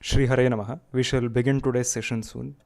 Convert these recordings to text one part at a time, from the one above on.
Shri Hare Namaha. We shall begin today's session soon.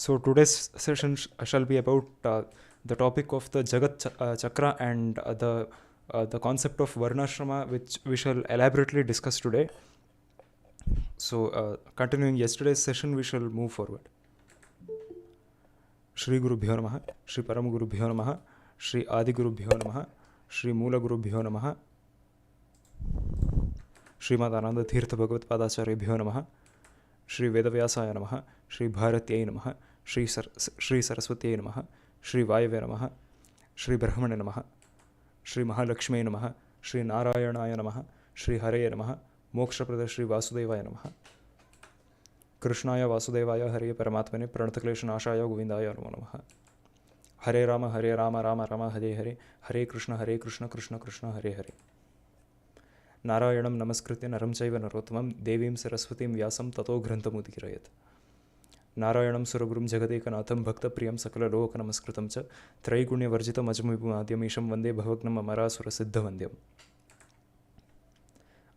So today's session shall be about the topic of the Chakra and the concept of Varnashrama, which we shall elaborately discuss today. So continuing yesterday's session, we shall move forward. Shri Guru Bhyo Namaha, Shri Param Guru Bhyo Namaha, Shri Adi Guru Bhyo Namaha, Shri Moola Guru Bhyo Namaha, Shrimad Ananda Tirtha Bhagavat Padacharya Bhyo Namaha, Shri Vedavyasaya Namaha, Shri Bharatyai Namaha, Shri Saraswatyai Namaha, Shri Vayave Namaha, Shri Brahmane Namaha, Shri Mahalakshmi Namaha, Shri Narayanaya Namaha, Shri Hare Namaha, Mokshaprada Shri Vasudevaya Namaha, Krishnaya Vasudevaya Hare Paramatmane Pranatakleshanashaya Govindaya Namo Namaha. Hare Rama, Rama Rama Hare Hare, Hare Krishna, Krishna Krishna Hare Hare. Narayanam Namaskritya Naram Chaiva Narottamam Devim Saraswatim Vyasam Tato Grantamudikirayat. Narayanam Suragurum Jagadekanatham Bhakta Priyam Sakala Loka Namaskritam Cha Traigunya Varjita Majmumadhyam Isham Vande Bhavagnam Amarasura Siddha Vandyam.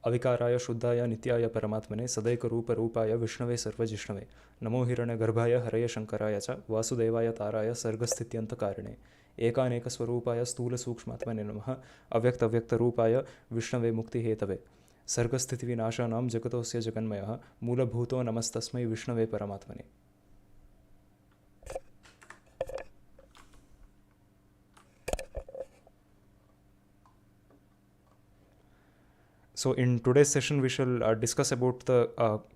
Avikaraya Shuddhaya Nityaya Paramatmane Sadaika Rupa Rupaya Vishnave Sarvajishnave Namo Hiranya Garbhaya Haraya Shankaraya Cha Vasudevaya Taraya Sargasthithyanta Karine Ekaneka Swarupaya Stula Sukshmatmane Namaha Avyakta Avyakta Rupaya Vishnave Mukti Hetave Sargasthiti Vinashanam Jagatosya Jaganmayaha Mula Bhuto Namastasmai Vishnave Paramatmane. So in today's session, we shall discuss about the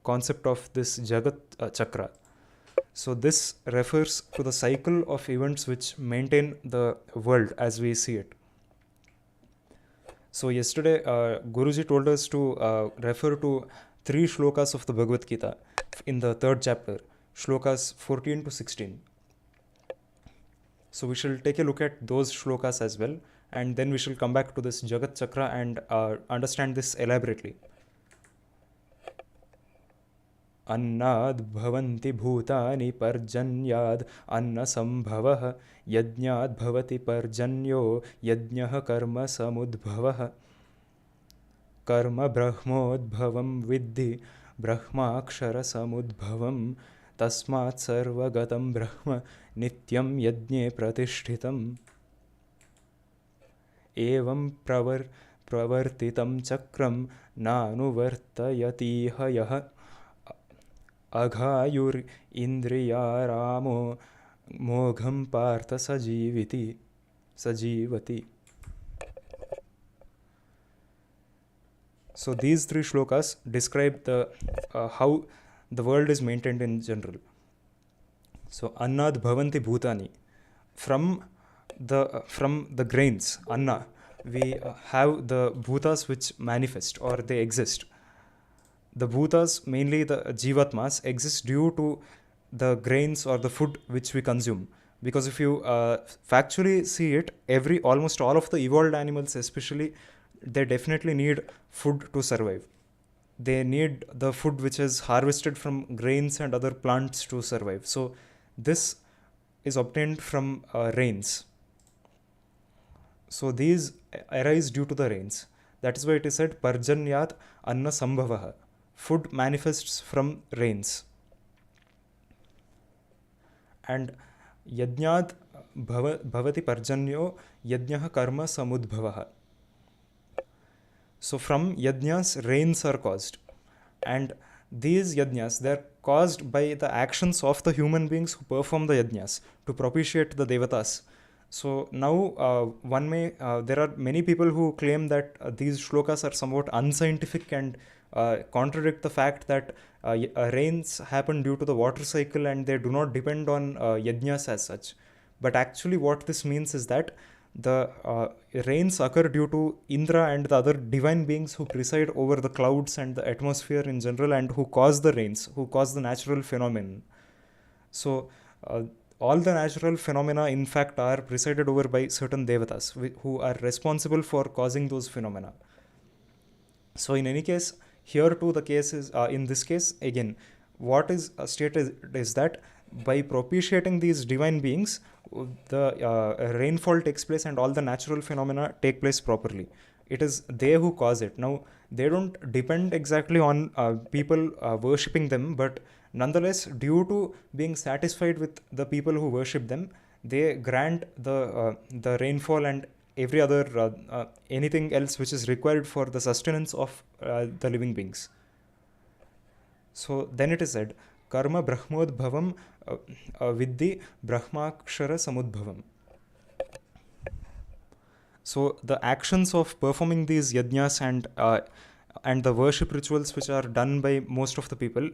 concept of this Jagat Chakra. So this refers to the cycle of events which maintain the world as we see it. So yesterday, Guruji told us to refer to 3 shlokas of the Bhagavad Gita in the 3rd chapter, shlokas 14 to 16. So we shall take a look at those shlokas as well, and then we shall come back to this Jagat Chakra and understand this elaborately. Annad bhavanti bhutani parjanyad anna sambhavah yajñad bhavati parjanyo yajñah karma samudbhavah karma brahmodbhavam viddhi brahmakshara samudbhavam tasmat sarvagatam brahma nityam yajñe pratishthitam evam pravartitam chakram nanuvartayatiha yah aghayur indriyaramo mogham partha sajivati. So these 3 shlokas describe the how the world is maintained in general. So annad bhavanti bhutani, from the grains anna we have the bhutas which manifest or they exist. The bhutas, mainly the jivatmas, exist due to the grains or the food which we consume. Because if you factually see it, almost all of the evolved animals especially, they definitely need food to survive. They need the food which is harvested from grains and other plants to survive. So this is obtained from rains. So these arise due to the rains. That is why it is said Parjanyat Anna Sambhavaha. Food manifests from rains. and yajnat bhavati parjanyo yajnah karma samudbhavah. So from yajnas, rains are caused. And these yajnas, they are caused by the actions of the human beings who perform the yajnas to propitiate the devatas. So now there are many people who claim that these shlokas are somewhat unscientific and contradict the fact that rains happen due to the water cycle and they do not depend on yajnas as such. But actually what this means is that the rains occur due to Indra and the other divine beings who preside over the clouds and the atmosphere in general and who cause the rains, who cause the natural phenomenon. So all the natural phenomena in fact are presided over by certain devatas who are responsible for causing those phenomena. So in any case, here too the case is, in this case again, what is stated is that by propitiating these divine beings, the rainfall takes place and all the natural phenomena take place properly. It is they who cause it. Now, they don't depend exactly on people worshipping them, but nonetheless, due to being satisfied with the people who worship them, they grant the rainfall and every other anything else which is required for the sustenance of the living beings. So then it is said, karma brahmodbhavam vidhi brahmakshara samudbhavam. So the actions of performing these yajnas and the worship rituals which are done by most of the people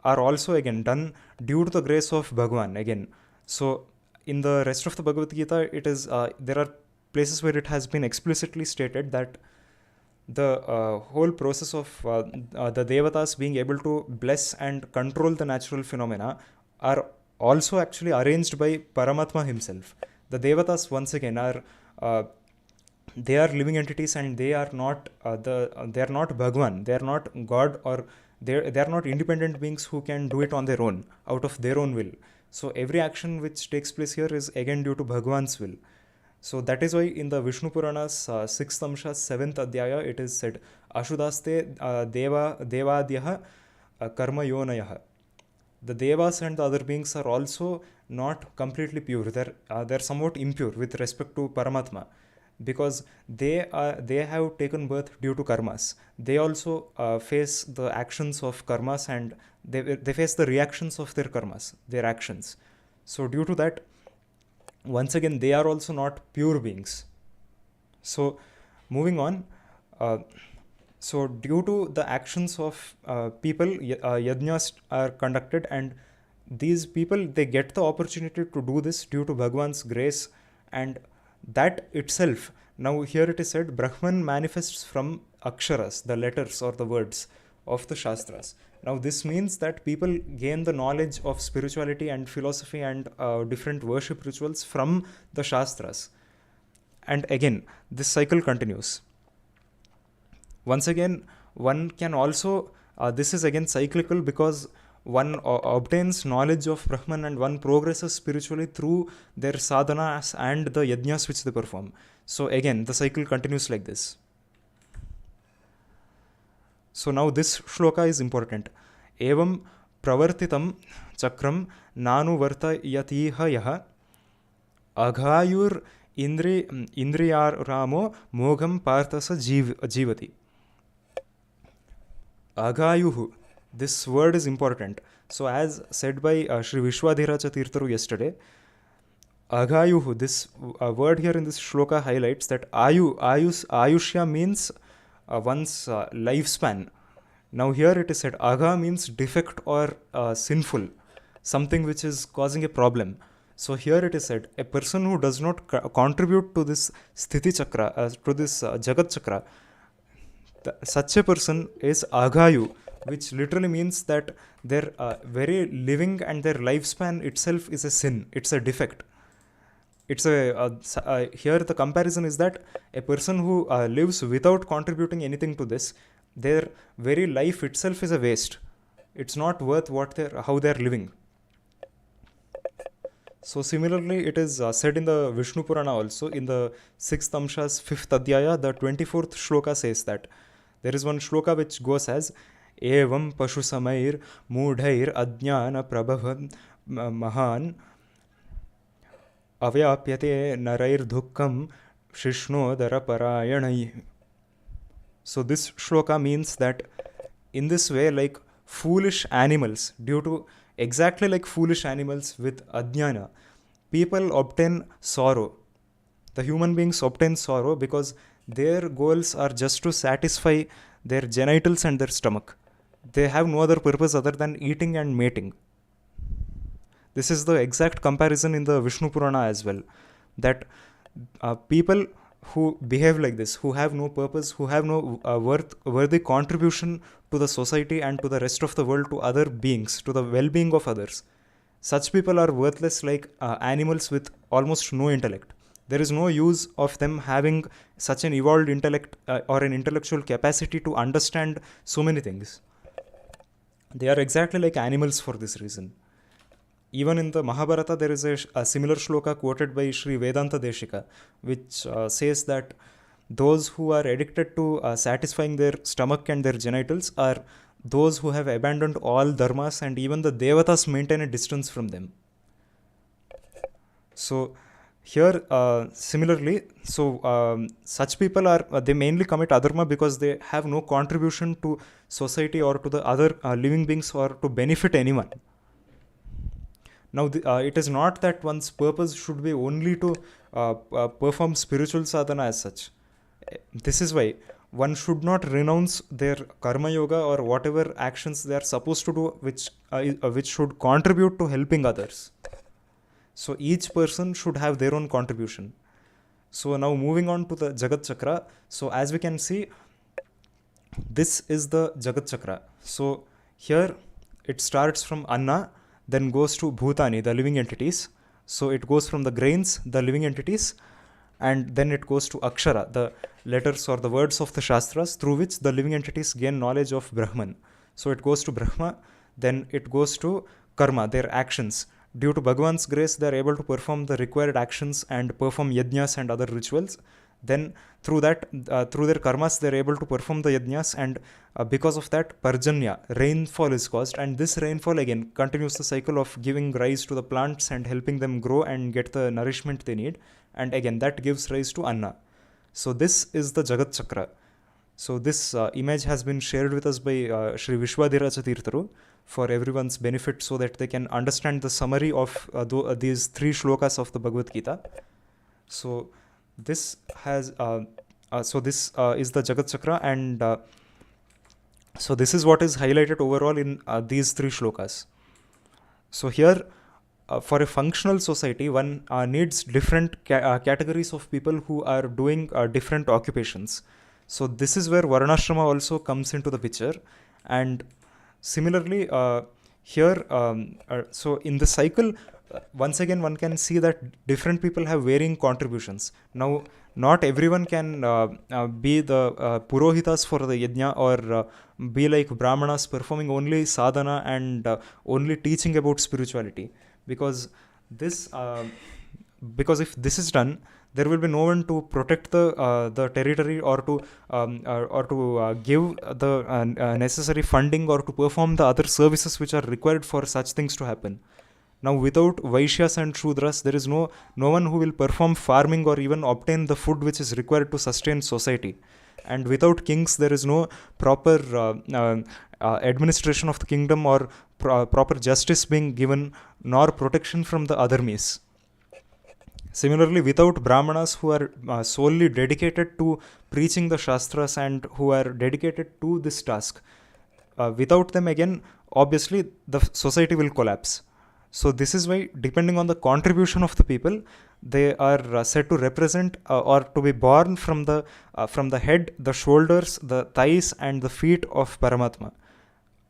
are also again done due to the grace of Bhagwan again. So in the rest of the Bhagavad Gita, it is there are places where it has been explicitly stated that the whole process of the devatas being able to bless and control the natural phenomena are also actually arranged by Paramatma himself. The devatas once again are they are living entities and they are not they are not Bhagwan, they are not God, or they are not independent beings who can do it on their own out of their own will. So every action which takes place here is again due to Bhagwan's will. So that is why in the Vishnu Purana's 6th Amsha 7th Adhyaya it is said Ashudaste Devadyaha Karma Yonayah. The Devas and the other beings are also not completely pure. They're somewhat impure with respect to Paramatma, because they have taken birth due to karmas. They also face the actions of karmas and they face the reactions of their karmas, their actions. So due to that, once again, they are also not pure beings. So moving on, so due to the actions of people, yajnas are conducted, and these people, they get the opportunity to do this due to Bhagwan's grace, and that itself, now here it is said, Brahman manifests from aksharas, the letters or the words of the Shastras. Now this means that people gain the knowledge of spirituality and philosophy and different worship rituals from the Shastras. And again, this cycle continues. Once again, one can also, this is again cyclical because one obtains knowledge of Brahman and one progresses spiritually through their sadhanas and the yajnas which they perform. So again, the cycle continues like this. So now this shloka is important. Evam pravartitam chakram nanu vartayatiha yaha aghayur indriyar ramo mogam parthasa jivati. Aghayuhu. This word is important. So as said by Sri Vishwadhiraja Tirtharu yesterday, Aghayuhu, this word here in this shloka highlights that Ayushya means one's lifespan. Now here it is said Agha means defect or sinful, something which is causing a problem. So here it is said a person who does not contribute to this Sthiti Chakra, to this Jagat Chakra, such a person is Aghayu, which literally means that their very living and their lifespan itself is a sin, it's a defect. It's here the comparison is that a person who lives without contributing anything to this, their very life itself is a waste. It's not worth how they're living. So similarly, it is said in the Vishnu Purana also, in the 6th Amsha's 5th Adhyaya, the 24th shloka says that. There is one shloka which goes as Evam Pashu Samair Mudhair Adnyana Prabhavam Mahan avyapyate narair shishnodaraparayanaih. So this shloka means that in this way, like foolish animals, due to exactly like foolish animals with ajnana, people obtain sorrow. The human beings obtain sorrow because their goals are just to satisfy their genitals and their stomach. They have no other purpose other than eating and mating. This is the exact comparison in the Vishnu Purana as well. That people who behave like this, who have no purpose, who have no worthy contribution to the society and to the rest of the world, to other beings, to the well-being of others, such people are worthless like animals with almost no intellect. There is no use of them having such an evolved intellect or an intellectual capacity to understand so many things. They are exactly like animals for this reason. Even in the Mahabharata, there is a similar shloka quoted by Sri Vedanta Deshika, which says that those who are addicted to satisfying their stomach and their genitals are those who have abandoned all dharmas, and even the devatas maintain a distance from them. So here, similarly, such people are they mainly commit adharma because they have no contribution to society or to the other living beings or to benefit anyone. Now, it is not that one's purpose should be only to perform spiritual sadhana as such. This is why one should not renounce their karma yoga or whatever actions they are supposed to do, which should contribute to helping others. So each person should have their own contribution. So now moving on to the Jagat Chakra. So as we can see, this is the Jagat Chakra. So here it starts from Anna, then goes to Bhutani, the living entities. So it goes from the grains, the living entities, and then it goes to Akshara, the letters or the words of the Shastras, through which the living entities gain knowledge of Brahman. So it goes to Brahma, then it goes to Karma, their actions. Due to Bhagavan's grace, they are able to perform the required actions and perform yajnas and other rituals. Then through that, through their karmas, they are able to perform the yajnas, and because of that, parjanya, rainfall is caused, and this rainfall again continues the cycle of giving rise to the plants and helping them grow and get the nourishment they need, and again that gives rise to Anna. So this is the Jagat Chakra. So this image has been shared with us by Sri Vishwadhiraja Tirtharu for everyone's benefit, so that they can understand the summary of these three shlokas of the Bhagavad Gita. So this has this is the Jagat Chakra, and so this is what is highlighted overall in these three shlokas. So here, for a functional society, one needs different categories of people who are doing different occupations. So this is where Varnashrama also comes into the picture, and similarly here, so in the cycle, once again one can see that different people have varying contributions. Now, not everyone can be the purohitas for the yajna, or be like brahmanas performing only sadhana and only teaching about spirituality, because this because if this is done, there will be no one to protect the territory, or to give the necessary funding, or to perform the other services which are required for such things to happen. Now, without Vaishyas and Shudras, there is no one who will perform farming or even obtain the food which is required to sustain society. And without kings, there is no proper administration of the kingdom, or proper justice being given, nor protection from the adharmis. Similarly, without Brahmanas who are solely dedicated to preaching the Shastras and who are dedicated to this task, without them again, obviously the society will collapse. So this is why, depending on the contribution of the people, they are said to represent or to be born from the head, the shoulders, the thighs, and the feet of Paramatma.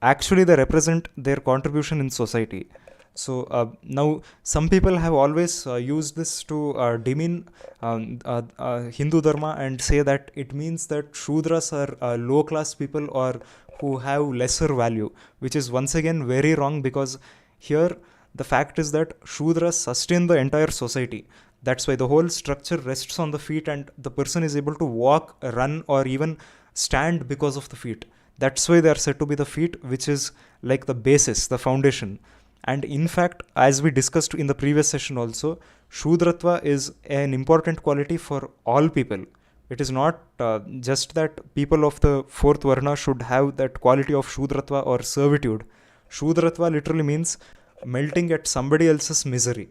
Actually, they represent their contribution in society. So now some people have always used this to demean Hindu Dharma and say that it means that Shudras are low class people, or who have lesser value, which is once again very wrong, because here the fact is that Shudras sustain the entire society. That's why the whole structure rests on the feet, and the person is able to walk, run, or even stand because of the feet. That's why they are said to be the feet, which is like the basis, the foundation. And in fact, as we discussed in the previous session also, Shudratva is an important quality for all people. It is not just that people of the fourth Varna should have that quality of Shudratva or servitude. Shudratva literally means melting at somebody else's misery.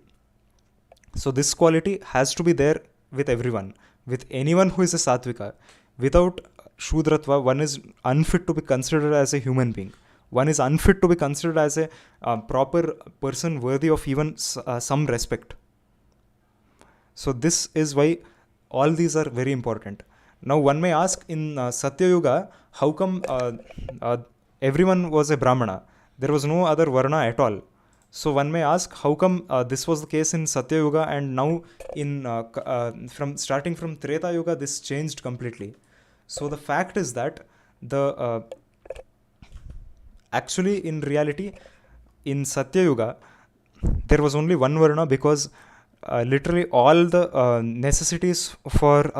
So this quality has to be there with everyone, with anyone who is a Satvika. Without Shudratva, one is unfit to be considered as a human being. One is unfit to be considered as a proper person worthy of even some respect. So this is why all these are very important. Now one may ask, in Satya Yuga, how come everyone was a Brahmana? There was no other Varna at all. So one may ask, how come this was the case in Satya Yuga, and now in from starting from Treta Yuga this changed completely. So the fact is that the actually in reality in Satya Yuga there was only one Varna, because literally all the necessities for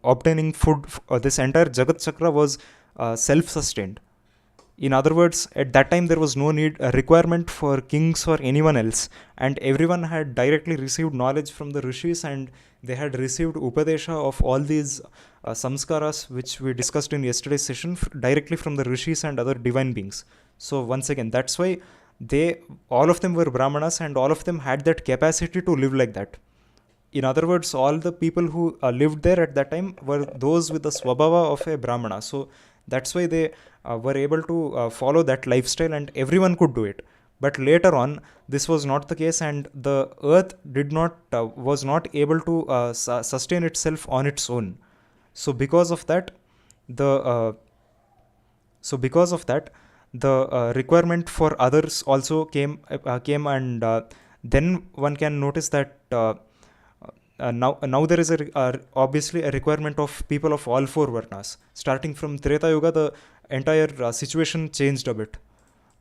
obtaining food, this entire Jagat Chakra was self-sustained. In other words, at that time there was no need, a requirement for kings or anyone else, and everyone had directly received knowledge from the rishis, and they had received upadesha of all these samskaras which we discussed in yesterday's session directly from the rishis and other divine beings. So once again, that's why they all of them were brahmanas, and all of them had that capacity to live like that. In other words, all the people who lived there at that time were those with the swabhava of a brahmana. So that's why they were able to follow that lifestyle, and everyone could do it. But later on, this was not the case, and the earth did not was not able to sustain itself on its own. So because of that, the because of that, the requirement for others also came, and then one can notice that now there is obviously a requirement of people of all four varnas. Starting from Treta Yuga, the entire situation changed a bit.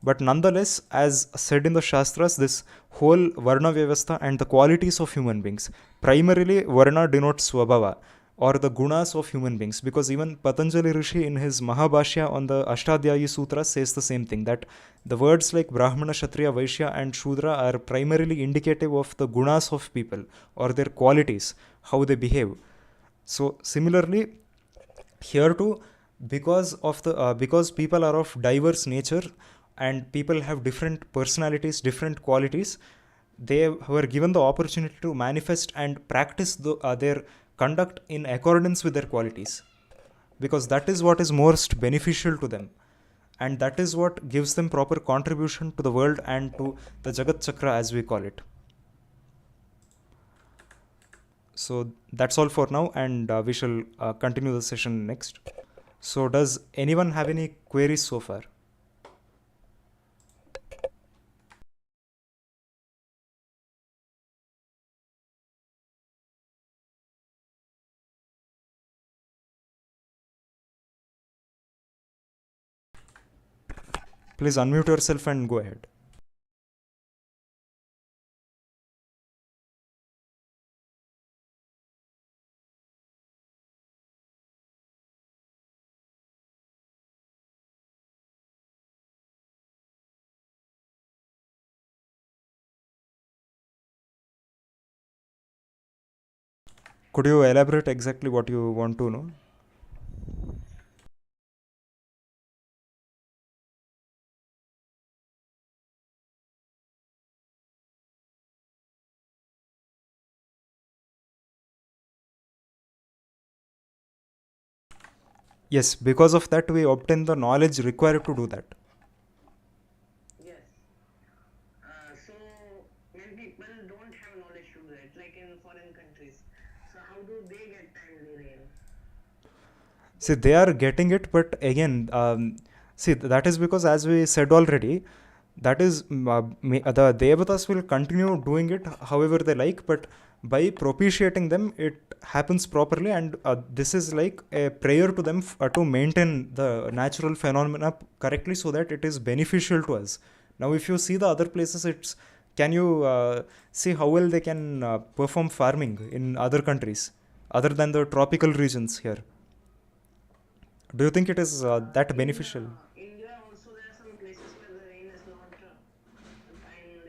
But nonetheless, as said in the Shastras, this whole Varna Vyavastha and the qualities of human beings, primarily Varna denotes Swabhava, or the gunas of human beings, because even Patanjali Rishi in his Mahabhashya on the Ashtadhyayi Sutra says the same thing, that the words like Brahmana, Kshatriya, Vaishya and Shudra are primarily indicative of the gunas of people, or their qualities, how they behave. So similarly, here too, because people are of diverse nature and people have different personalities, different qualities, they were given the opportunity to manifest and practice their conduct in accordance with their qualities, because that is what is most beneficial to them, and that is what gives them proper contribution to the world and to the Jagat Chakra, as we call it. So that's all for now, and we shall continue the session next. So does anyone have any queries so far? Please unmute yourself and go ahead. Could you elaborate exactly what you want to know? Yes, because of that we obtain the knowledge required to do that. Yes. So when people don't have knowledge to do it, like in foreign countries, so how do they get timely rain? See, they are getting it, but again, see, that is because, as we said already, that is the devatas will continue doing it however they like, but by propitiating them, it happens properly, and this is like a prayer to them to maintain the natural phenomena correctly, so that it is beneficial to us. Now, if you see the other places, it's can you see how well they can perform farming in other countries other than the tropical regions here? Do you think it is that In beneficial? India also there are some places where the rain is not in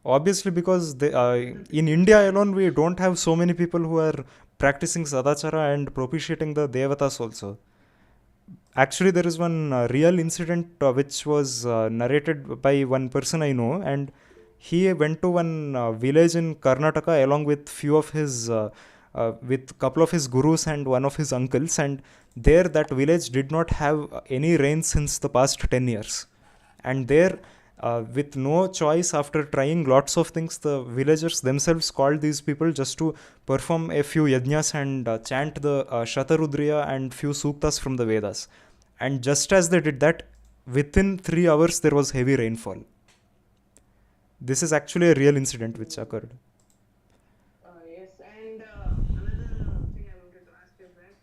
Obviously, because in India alone, we don't have so many people who are practicing sadachara and propitiating the devatas also. Actually, there is one real incident which was narrated by one person I know, and he went to one village in Karnataka along with few of his, with couple of his gurus and one of his uncles, and there that village did not have any rain since the past 10 years, and there. With no choice, after trying lots of things, the villagers themselves called these people just to perform a few yajnas and chant the Shatarudriya and few suktas from the Vedas. And just as they did that, within 3 hours there was heavy rainfall. This is actually a real incident which occurred. Yes, and another thing I wanted to ask is that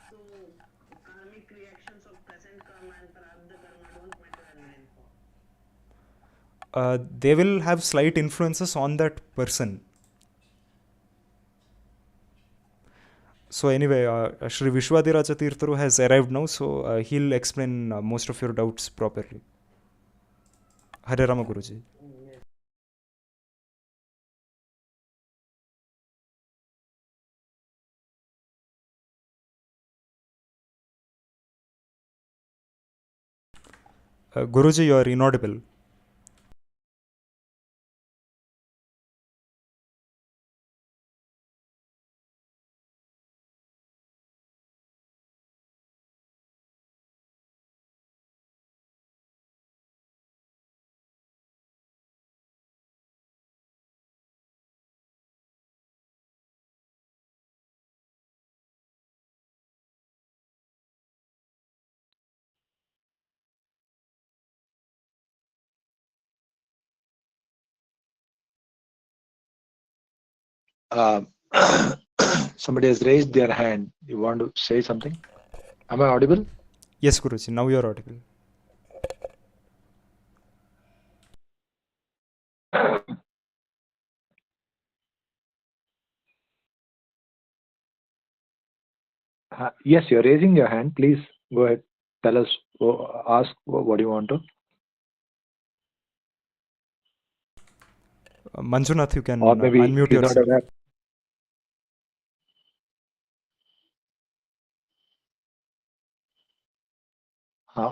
so karmic reactions of present karma and prarabdha karma don't matter in rainfall. They will have slight influences on that person. So anyway, Shri Vishwadiraja Tirtharu has arrived now, so he'll explain most of your doubts properly. Hare Rama Guruji. Yes. Guruji, you are inaudible. Uh, somebody has raised their hand. You want to say something? Am I audible? Yes, Guruji, now you are audible. Yes, you're raising your hand. Please go ahead. Tell us, ask what you want to. Manjunath, you can Or maybe unmute he's not yourself. aware.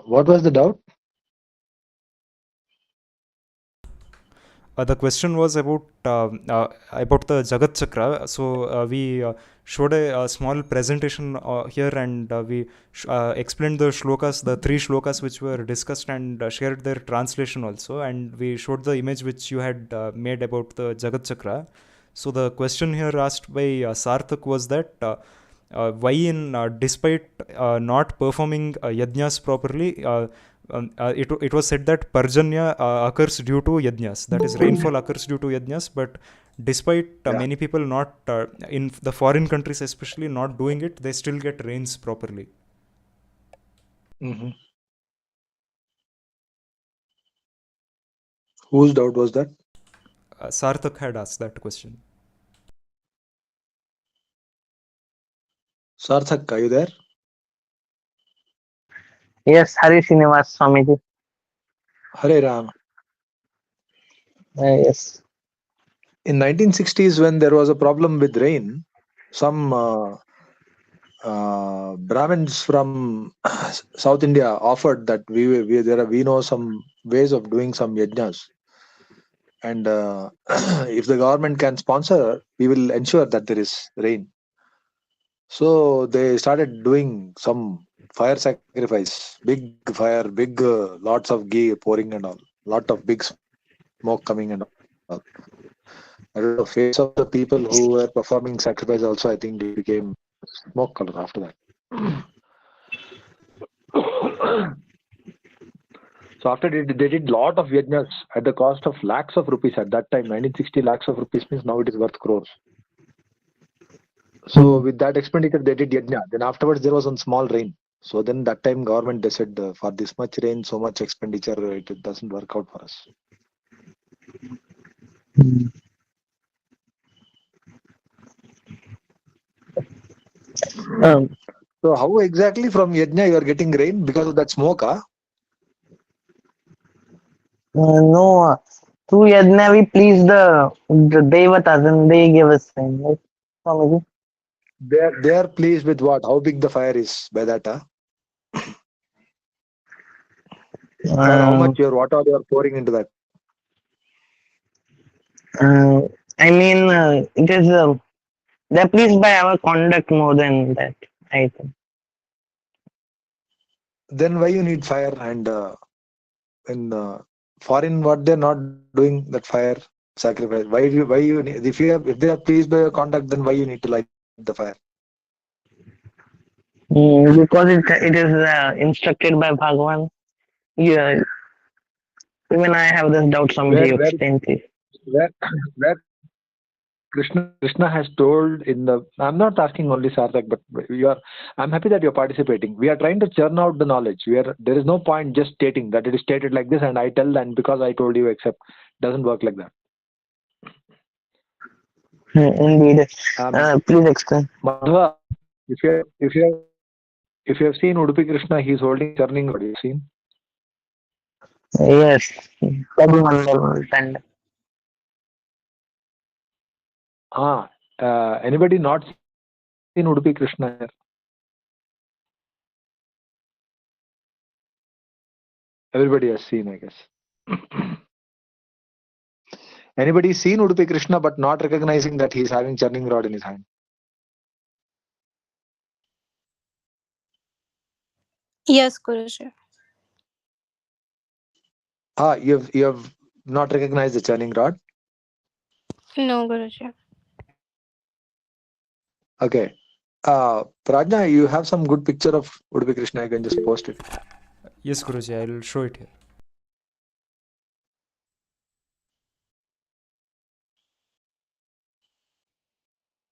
What was the doubt? The question was about the Jagat Chakra. So we showed a small presentation here, and we explained the shlokas, the 3 shlokas which were discussed, and shared their translation also. And we showed the image which you had made about the Jagat Chakra. So the question here asked by Sarthak was that why, despite not performing yajnas properly, it was said that Parjanya occurs due to yajnas, that is, rainfall occurs due to yajnas, but despite Yeah. many people not, in the foreign countries especially, not doing it, they still get rains properly. Mm-hmm. Whose doubt was that? Sarthak had asked that question. Sarthak, are you there? Yes, Hari Srinivas Swamiji. Hare Ram. Yes. In 1960s, when there was a problem with rain, some Brahmins from South India offered that we know some ways of doing some yajnas, and if the government can sponsor, we will ensure that there is rain. So they started doing some fire sacrifice, big fire, big lots of ghee pouring and all, lot of big smoke coming and all. I don't know, face of the people who were performing sacrifice also, I think it became smoke color after that. So after they did lot of yajnas at the cost of lakhs of rupees at that time. 1960 lakhs of rupees means now it is worth crores. So with that expenditure they did yajna. Then afterwards there was one small rain. So then that time government they said for this much rain, so much expenditure, it doesn't work out for us. Um, So how exactly from yajna you are getting rain because of that smoke? no, through yajna we please the devatas and they give us rain, right, Swamiji? They are pleased with what? How big the fire is by that, huh? Or how Uh, much your water you are pouring into that. uh, I mean, it is they're pleased by our conduct more than that, I think. Then why you need fire? And in foreign, what they're not doing that fire sacrifice. Why you need, if they are pleased by your conduct, then why you need to light the fire? Because it is instructed by Bhagavan. Yeah, even I have this doubt. Swamiji, Where you where explain, please. where where Krishna has told in the. I'm not asking only Sarthak, but you are. I'm happy that you're participating. We are trying to churn out the knowledge. There is no point just stating that it is stated like this, and I tell, and because I told you, accept. Doesn't work like that. Indeed. Please explain. Madhva, if you have seen Udupi Krishna, he's holding a churning rod. You've seen? Yes. Prabhu and Anybody not seen Udupi Krishna here? Everybody has seen, I guess. Anybody seen Udupi Krishna but not recognizing that he's having churning rod in his hand? Yes, Guruji. You have not recognized the churning rod? No, Guruji. Okay. Prajna, you have some good picture of Udupi Krishna. You can just post it. Yes, Guruji, I will show it here.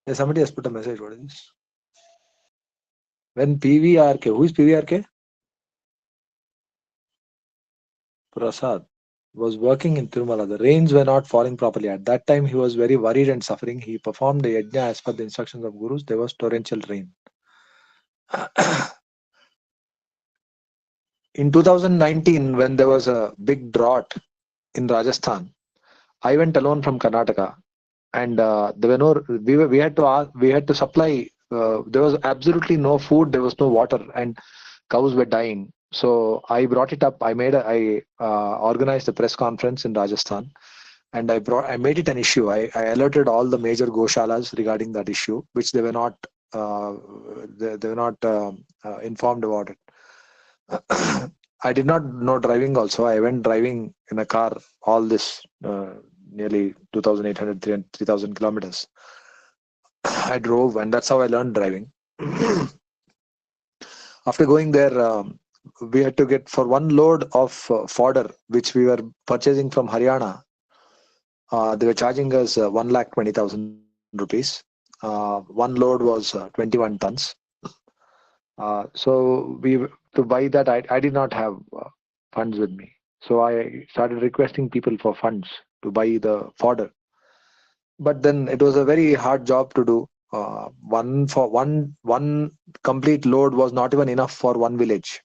Yeah, somebody has put a message. What is this? When PVRK, who is PVRK? Prasad was working in Tirumala. The rains were not falling properly. At that time, he was very worried and suffering. He performed the yajna as per the instructions of gurus. There was torrential rain. In 2019, when there was a big drought in Rajasthan, I went alone from Karnataka, and there were no. We had to supply. There was absolutely no food. There was no water, and cows were dying. So I brought it up. I organized a press conference in Rajasthan, and I made it an issue. I alerted all the major goshalas regarding that issue, which they were not uh, they were not informed about it. I did not know driving also. I went driving in a car all this nearly 2,800, 3,000 kilometers. I drove, and that's how I learned driving. After going there, we had to get for one load of fodder, which we were purchasing from Haryana. They were charging us 1,20,000 rupees. One load was 21 tons. So to buy that, I did not have funds with me. So I started requesting people for funds to buy the fodder. But then it was a very hard job to do. One complete load was not even enough for one village,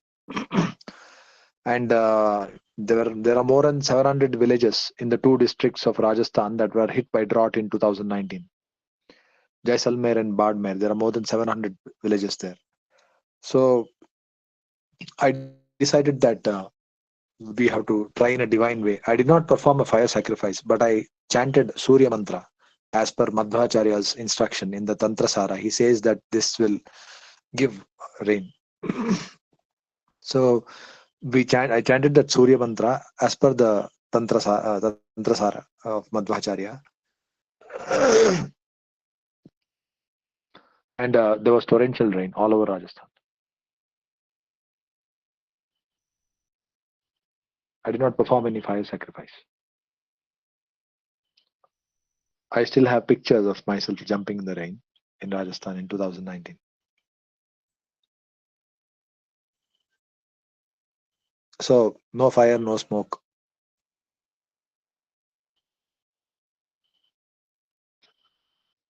and there are more than 700 villages in the two districts of Rajasthan that were hit by drought in 2019. Jaisalmer and Badmer. There are more than 700 villages there. So I decided that we have to try in a divine way. I did not perform a fire sacrifice, but I chanted Surya Mantra as per Madhvacharya's instruction in the Tantra Sara. He says that this will give rain. So I chanted that Surya Mantra as per the Tantra Sara of Madhvacharya. And there was torrential rain all over Rajasthan. I did not perform any fire sacrifice. I still have pictures of myself jumping in the rain in Rajasthan in 2019. So no fire, no smoke.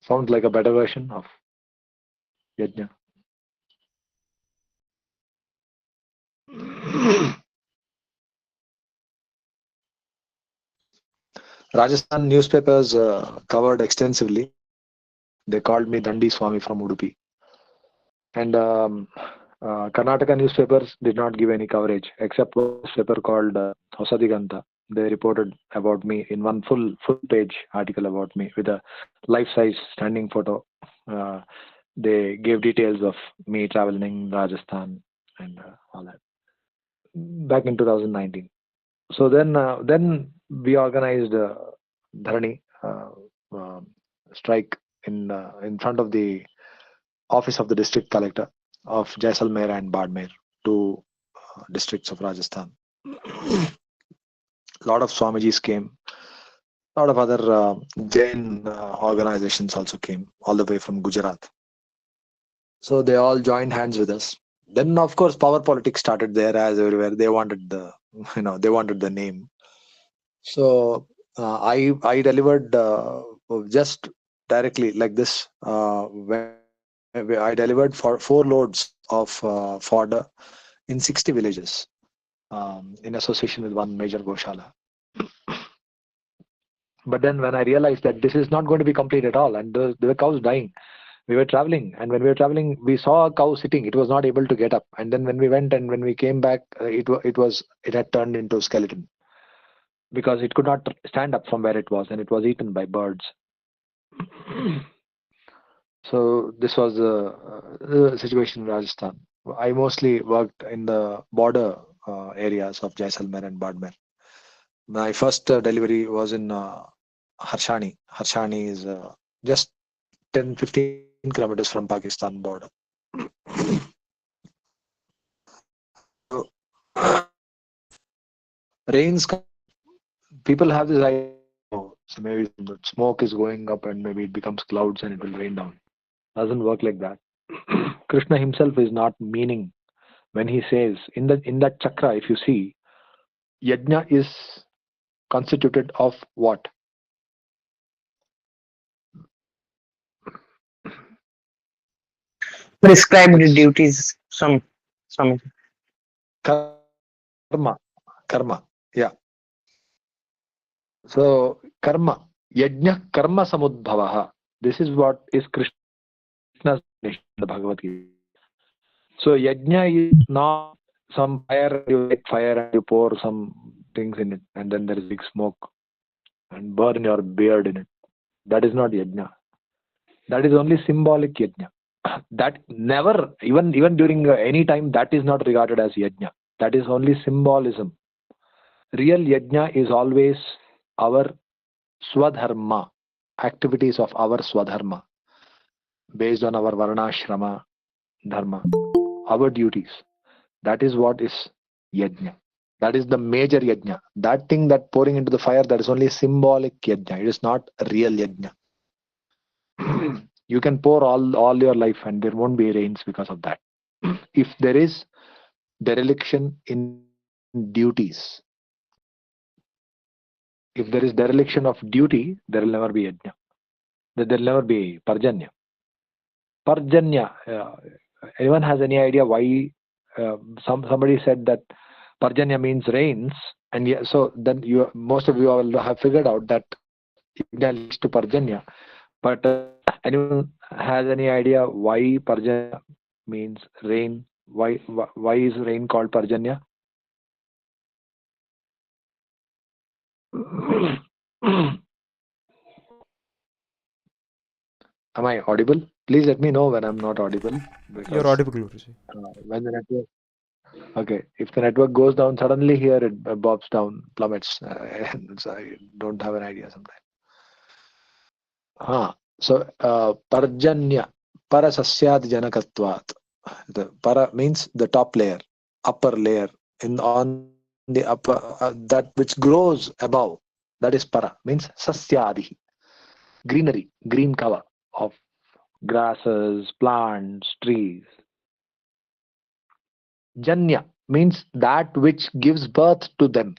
Sounds like a better version of yajna. Rajasthan newspapers covered extensively. They called me Dandi Swami from Udupi. And Karnataka newspapers did not give any coverage except one newspaper called Hosadiganta. They reported about me in one full page article about me with a life-size standing photo. They gave details of me traveling Rajasthan and all that back in 2019. So then we organized Dharani uh, strike in front of the office of the district collector of Jaisalmer and Badmer, two districts of Rajasthan. A lot of Swamijis came. A lot of other Jain organizations also came, all the way from Gujarat. So they all joined hands with us. Then, of course, power politics started there as everywhere. They wanted they wanted the name. So I delivered just directly like this. When I delivered for 4 loads of fodder in 60 villages in association with one major Goshala. But then when I realized that this is not going to be complete at all, and there were cows dying, we were traveling, and when we were traveling, we saw a cow sitting. It was not able to get up, and then when we went and when we came back, it had turned into a skeleton because it could not stand up from where it was, and it was eaten by birds. So this was the situation in Rajasthan. I mostly worked in the border areas of Jaisalmer and Badmer. My first delivery was in Harshani. Harshani is just 10-15 kilometers from Pakistan border. So, rains, people have this idea, so maybe the smoke is going up and maybe it becomes clouds and it will rain down. Doesn't work like that. Krishna himself is not meaning when he says in that chakra, if you see, yajna is constituted of what? Prescribed duties. Some. Karma. Yeah. So karma, yajna karma samudbhavaha. This is what is Krishna's definition in the Bhagavad Gita. So yajna is not some fire, you light fire and you pour some things in it and then there is big smoke and burn your beard in it. That is not yajna. That is only symbolic yajna. That never, even during any time, that is not regarded as yajna. That is only symbolism. Real yajna is always our swadharma, activities of our swadharma, based on our varnashrama dharma, our duties. That is what is yajna. That is the major yajna. That thing that pouring into the fire, that is only symbolic yajna. It is not real yajna. You can pour all your life and there won't be rains because of that. If there is dereliction in duties, if there is dereliction of duty, there will never be yajna. There will never be parjanya. Parjanya. Anyone has any idea why somebody said that parjanya means rains, and so then most of you will have figured out that yajna leads to parjanya. But anyone has any idea why parjanya means rain? Why is rain called parjanya? Am I audible? Please let me know when I'm not audible. You're audible, Guruji. When the network, okay, if the network goes down suddenly here, it bobs down, plummets. So I don't have an idea sometimes. So parjanya, parasasyad janakatvat. The para means the top layer, upper layer, on the upper, that which grows above. That is para, means sasyadi, greenery, green cover of grasses, plants, trees. Janya means that which gives birth to them.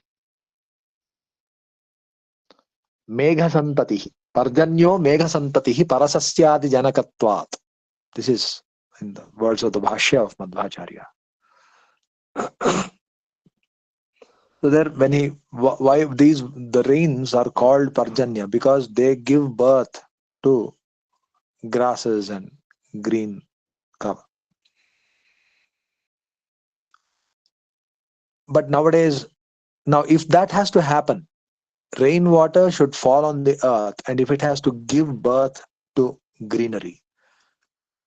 Megha santatihi. Parjanyo megha santatihi parasasyadi janakatvat. This is in the words of the Bhashya of Madhvacharya. So there, when he why these the rains are called Parjanya because they give birth to grasses and green cover. But nowadays, now if that has to happen, rainwater should fall on the earth, and if it has to give birth to greenery,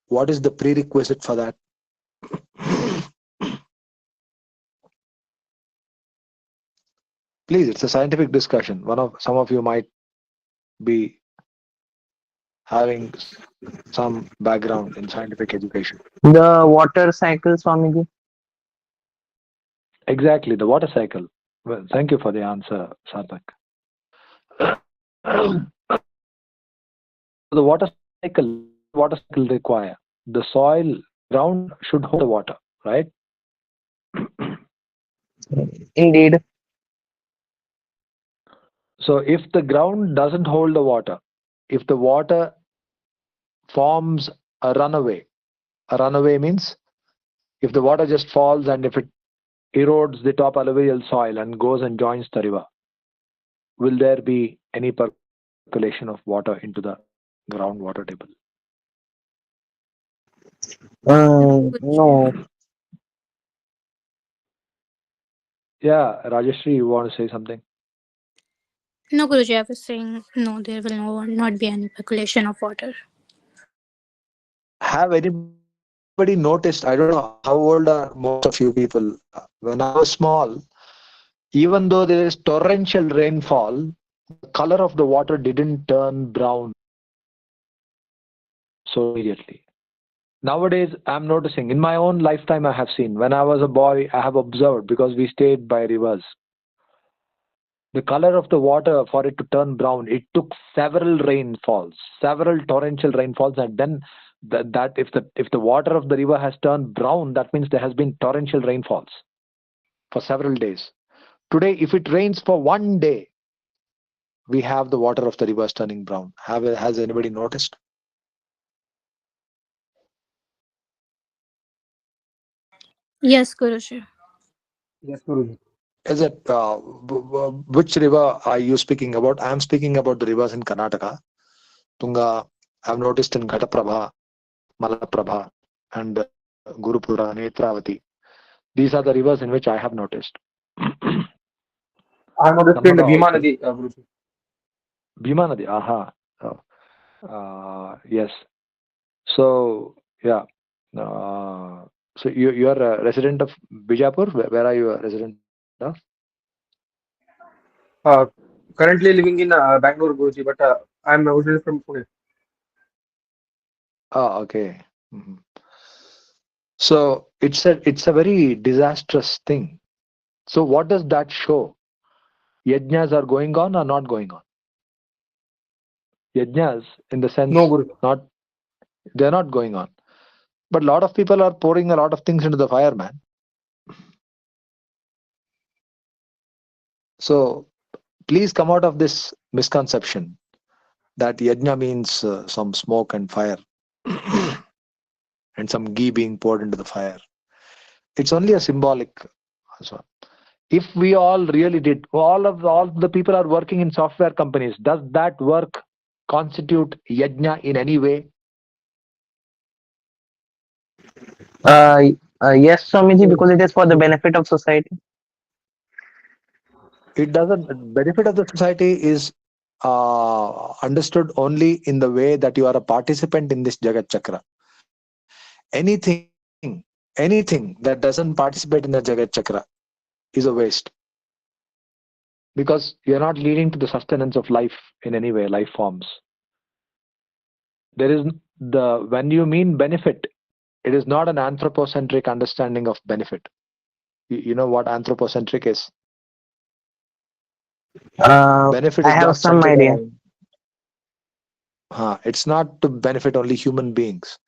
what is the prerequisite for that? Please, it's a scientific discussion. Some of you might be having some background in scientific education. The water cycle, Swamiji. Exactly, the water cycle. Well, thank you for the answer, Sarthak. The water cycle require the soil, ground should hold the water, right? Indeed. So if the ground doesn't hold the water, if the water forms a runaway means if the water just falls and if it erodes the top alluvial soil and goes and joins the river, will there be any percolation of water into the groundwater table? No. Yeah, Rajeshri, you want to say something? No, Guruji, I was saying no, there will not be any percolation of water. Have anybody noticed? I don't know how old are most of you people. When I was small, even though there is torrential rainfall, the color of the water didn't turn brown so immediately. Nowadays, I'm noticing in my own lifetime, I have seen when I was a boy, I have observed because we stayed by rivers. The color of the water for it to turn brown, it took several rainfalls, several torrential rainfalls, and then that if the water of the river has turned brown, that means there has been torrential rainfalls for several days. Today, if it rains for one day, we have the water of the rivers turning brown. Has anybody noticed? Yes, Guruji. Yes, Guruji. Is it which river are you speaking about? I am speaking about the rivers in Karnataka. Tunga, I've noticed in Ghataprabha, Malaprabha, and Gurupura, Netravati. These are the rivers in which I have noticed. I noticed in the Narmada Bhima also. Nadi, Guruji. Bhima Nadi, aha. Oh, yes. So, yeah. So you're a resident of Bijapur? Where are you a resident of? Uh, Currently living in Bangalore, Guruji, but I'm originally from Pune. Ah, okay. Mhm. So it's a very disastrous thing. So what does that show? Yajnas are going on or not going on? Yajnas, in the No, sense, Guruji. not they're not going on. But a lot of people are pouring a lot of things into the fire, man. So please come out of this misconception that yajna means some smoke and fire and some ghee being poured into the fire. It's only a symbolic. So if we all really did, all the people are working in software companies, does that work constitute yajna in any way? Uh, yes, Swamiji, Yes. because it is for the benefit of society. It doesn't. Benefit of the society is understood only in the way that you are a participant in this jagat chakra. Anything that doesn't participate in the jagat chakra is a waste, because you're not leading to the sustenance of life in any way, life forms. There is when you mean benefit, it is not an anthropocentric understanding of benefit. You know what anthropocentric is? Benefit I is have not some centered idea. around. It's not to benefit only human beings.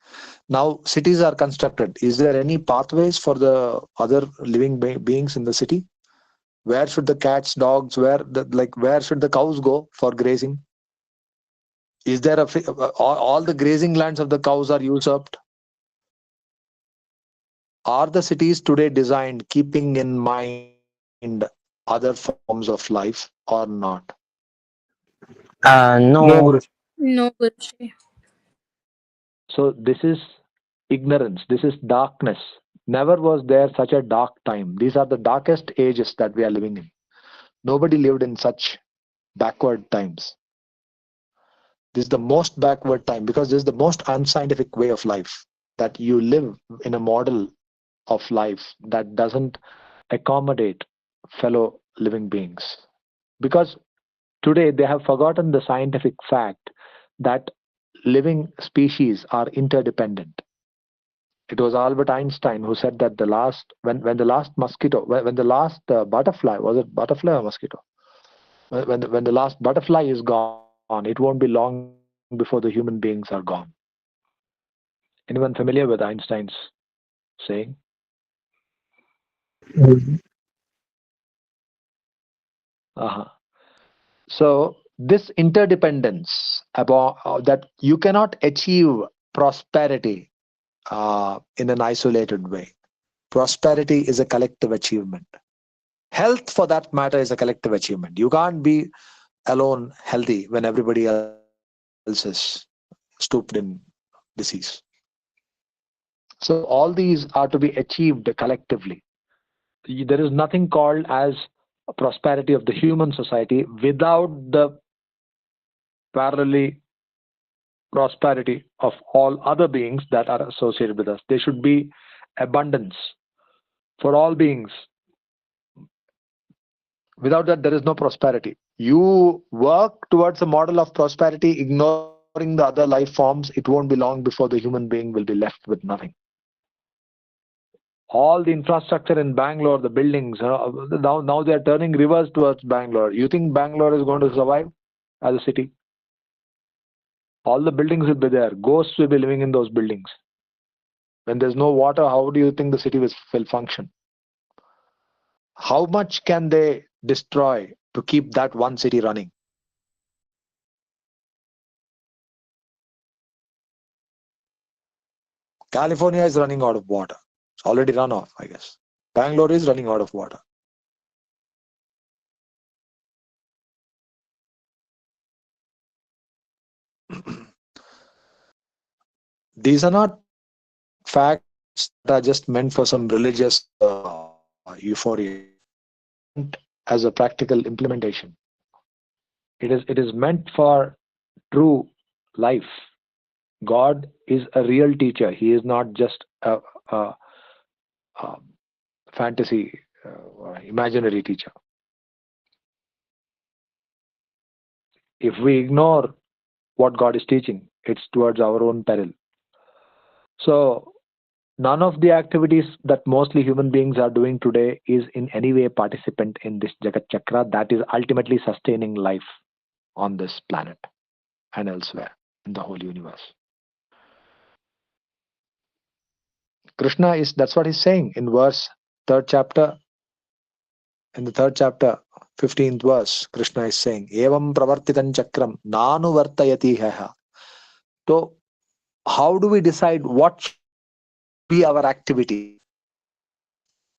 Now cities are constructed. Is there any pathways for the other living beings in the city? Where should the cats, dogs, where should the cows go for grazing? Is there all the grazing lands of the cows are usurped? Are the cities today designed keeping in mind other forms of life or not? No, No. Guruji. No, Guruji. So this is ignorance. This is darkness. Never was there such a dark time. These are the darkest ages that we are living in. Nobody lived in such backward times. This is the most backward time because this is the most unscientific way of life, that you live in a model of life that doesn't accommodate fellow living beings. Because today they have forgotten the scientific fact that living species are interdependent. It was Albert Einstein who said that when the last mosquito, when the last butterfly, was it butterfly or mosquito? When the last butterfly is gone, it won't be long before the human beings are gone. Anyone familiar with Einstein's saying? Uh-huh. So this interdependence about that you cannot achieve prosperity in an isolated way. Prosperity is a collective achievement. Health, for that matter, is a collective achievement. You can't be alone healthy when everybody else is stooped in disease. So all these are to be achieved collectively. There is nothing called as prosperity of the human society without the parallelly prosperity of all other beings that are associated with us. There should be abundance for all beings. Without that, there is no prosperity. You work towards a model of prosperity, ignoring the other life forms, it won't be long before the human being will be left with nothing. All the infrastructure in Bangalore, the buildings, now they are turning rivers towards Bangalore. You think Bangalore is going to survive as a city? All the buildings will be there. Ghosts will be living in those buildings. When there's no water, how do you think the city will function? How much can they destroy to keep that one city running? California is running out of water. It's already run off, I guess. Bangalore is running out of water. These are not facts that are just meant for some religious euphoria. They are meant as a practical implementation. It is meant for true life. God is a real teacher. He is not just a fantasy or imaginary teacher. If we ignore what God is teaching, it's towards our own peril. So none of the activities that mostly human beings are doing today is in any way participant in this Jagat Chakra that is ultimately sustaining life on this planet and elsewhere in the whole universe. Krishna is, that's what he's saying in verse third chapter, in the third chapter, 15th verse, Krishna is saying, Evam pravartitan chakram nanu vartayati haha. So how do we decide what should be our activity?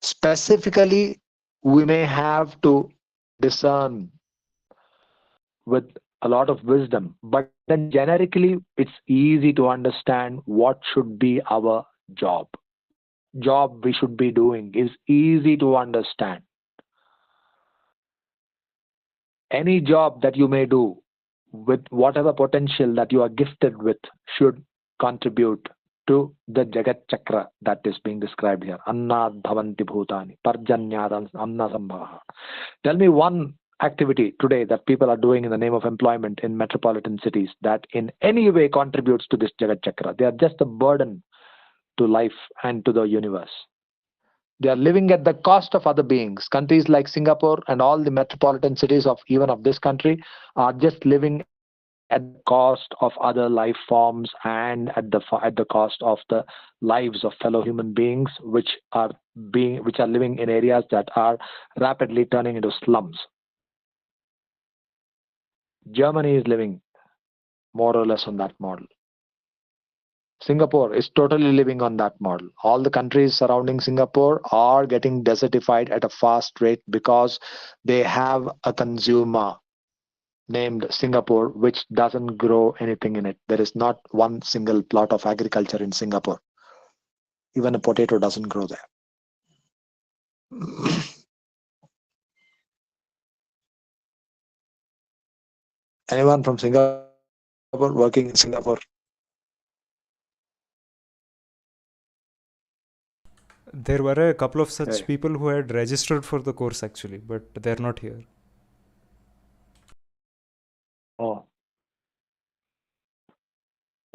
Specifically, we may have to discern with a lot of wisdom, but then generically, it's easy to understand what should be our job. What job we should be doing is easy to understand. Any job that you may do with whatever potential that you are gifted with should contribute to the Jagat Chakra that is being described here. Annad bhavanti bhutani, parjanyadan anna sambhava. Tell me one activity today that people are doing in the name of employment in metropolitan cities that in any way contributes to this Jagat Chakra. They are just a burden to life and to the universe. They are living at the cost of other beings. Countries like Singapore and all the metropolitan cities of even of this country are just living at the cost of other life forms and at the cost of the lives of fellow human beings, which are living in areas that are rapidly turning into slums. Germany is living more or less on that model. Singapore is totally living on that model. All the countries surrounding Singapore are getting desertified at a fast rate because they have a consumer named Singapore, which doesn't grow anything in it. There is not one single plot of agriculture in Singapore. Even a potato doesn't grow there. Anyone from Singapore working in Singapore? There were a couple of such Hey. people who had registered for the course actually, but they're not here. Oh.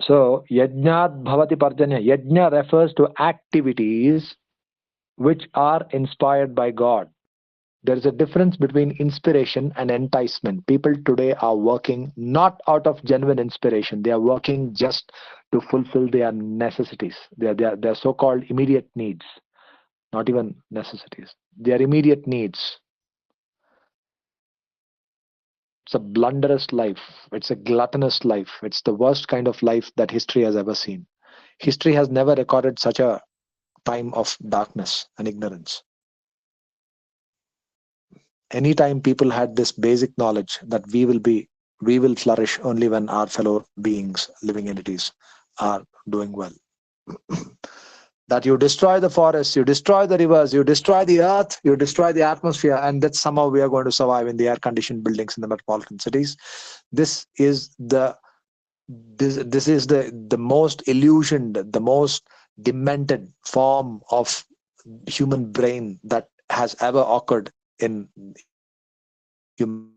So, yajnat bhavati parjanya. Yajna refers to activities which are inspired by God. There is a difference between inspiration and enticement. People today are working not out of genuine inspiration. They are working just to fulfill their necessities, their so-called immediate needs. Not even necessities. Their immediate needs. It's a blunderous life. It's a gluttonous life. It's the worst kind of life that history has ever seen. History has never recorded such a time of darkness and ignorance. Anytime people had this basic knowledge that we will flourish only when our fellow beings, living entities, are doing well. That you destroy the forests, you destroy the rivers, you destroy the earth, you destroy the atmosphere, and that somehow we are going to survive in the air-conditioned buildings in the metropolitan cities. This is the most illusioned, the most demented form of human brain that has ever occurred in human.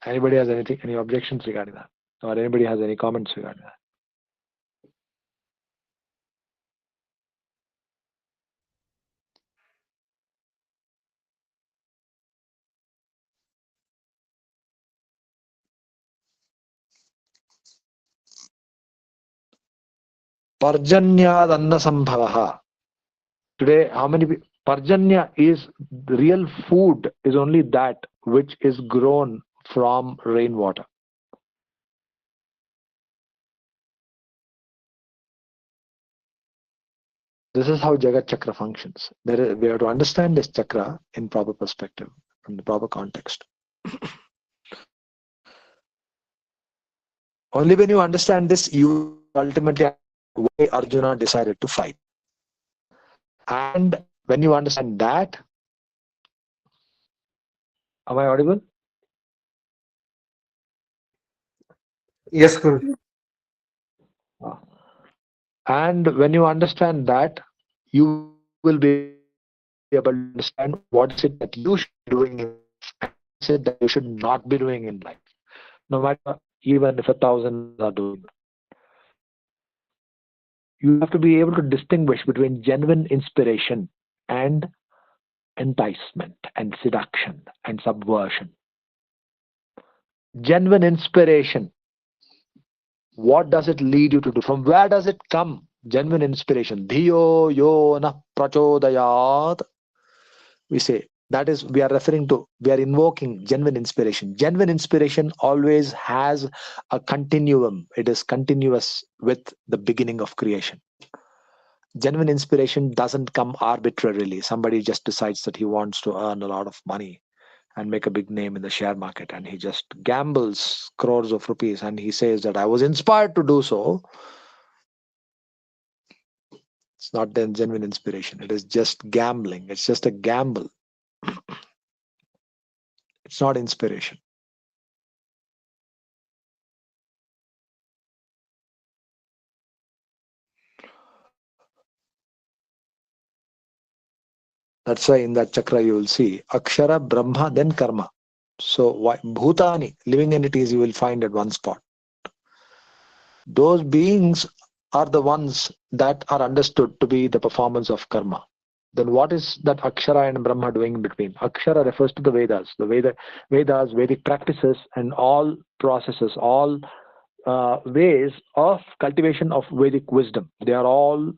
Anybody has any objections regarding that, or anybody has any comments regarding that? Parjanyad anna sambhavaha. Today, how many Parjanya is the real food is only that which is grown from rainwater. This is how Jagat Chakra functions. We have to understand this chakra in proper perspective, from the proper context. Only when you understand this, you ultimately why Arjuna decided to fight. And when you understand that, am I audible? Yes, Guru. And when you understand that, you will be able to understand what is it that you should be doing in life and what is it that you should not be doing in life, no matter even if 1,000 others are doing. You have to be able to distinguish between genuine inspiration and enticement and seduction and subversion. Genuine inspiration, what does it lead you to do? From where does it come? Genuine inspiration. Dhiyo yo na prachodayat. We say that is, we are invoking genuine inspiration. Genuine inspiration always has a continuum. It is continuous with the beginning of creation. Genuine inspiration doesn't come arbitrarily. Somebody just decides that he wants to earn a lot of money and make a big name in the share market, and he just gambles crores of rupees and he says that I was inspired to do so. It's not then genuine inspiration. It is just gambling. It's just a gamble. It's not inspiration. That's why in that chakra you will see Akshara, Brahma, then Karma. So why Bhutani, living entities, you will find at one spot. Those beings are the ones that are understood to be the performance of karma. Then what is that Akshara and Brahma doing in between? Akshara refers to the Vedas. The Vedas, Vedic practices, and all processes, all ways of cultivation of Vedic wisdom. They are all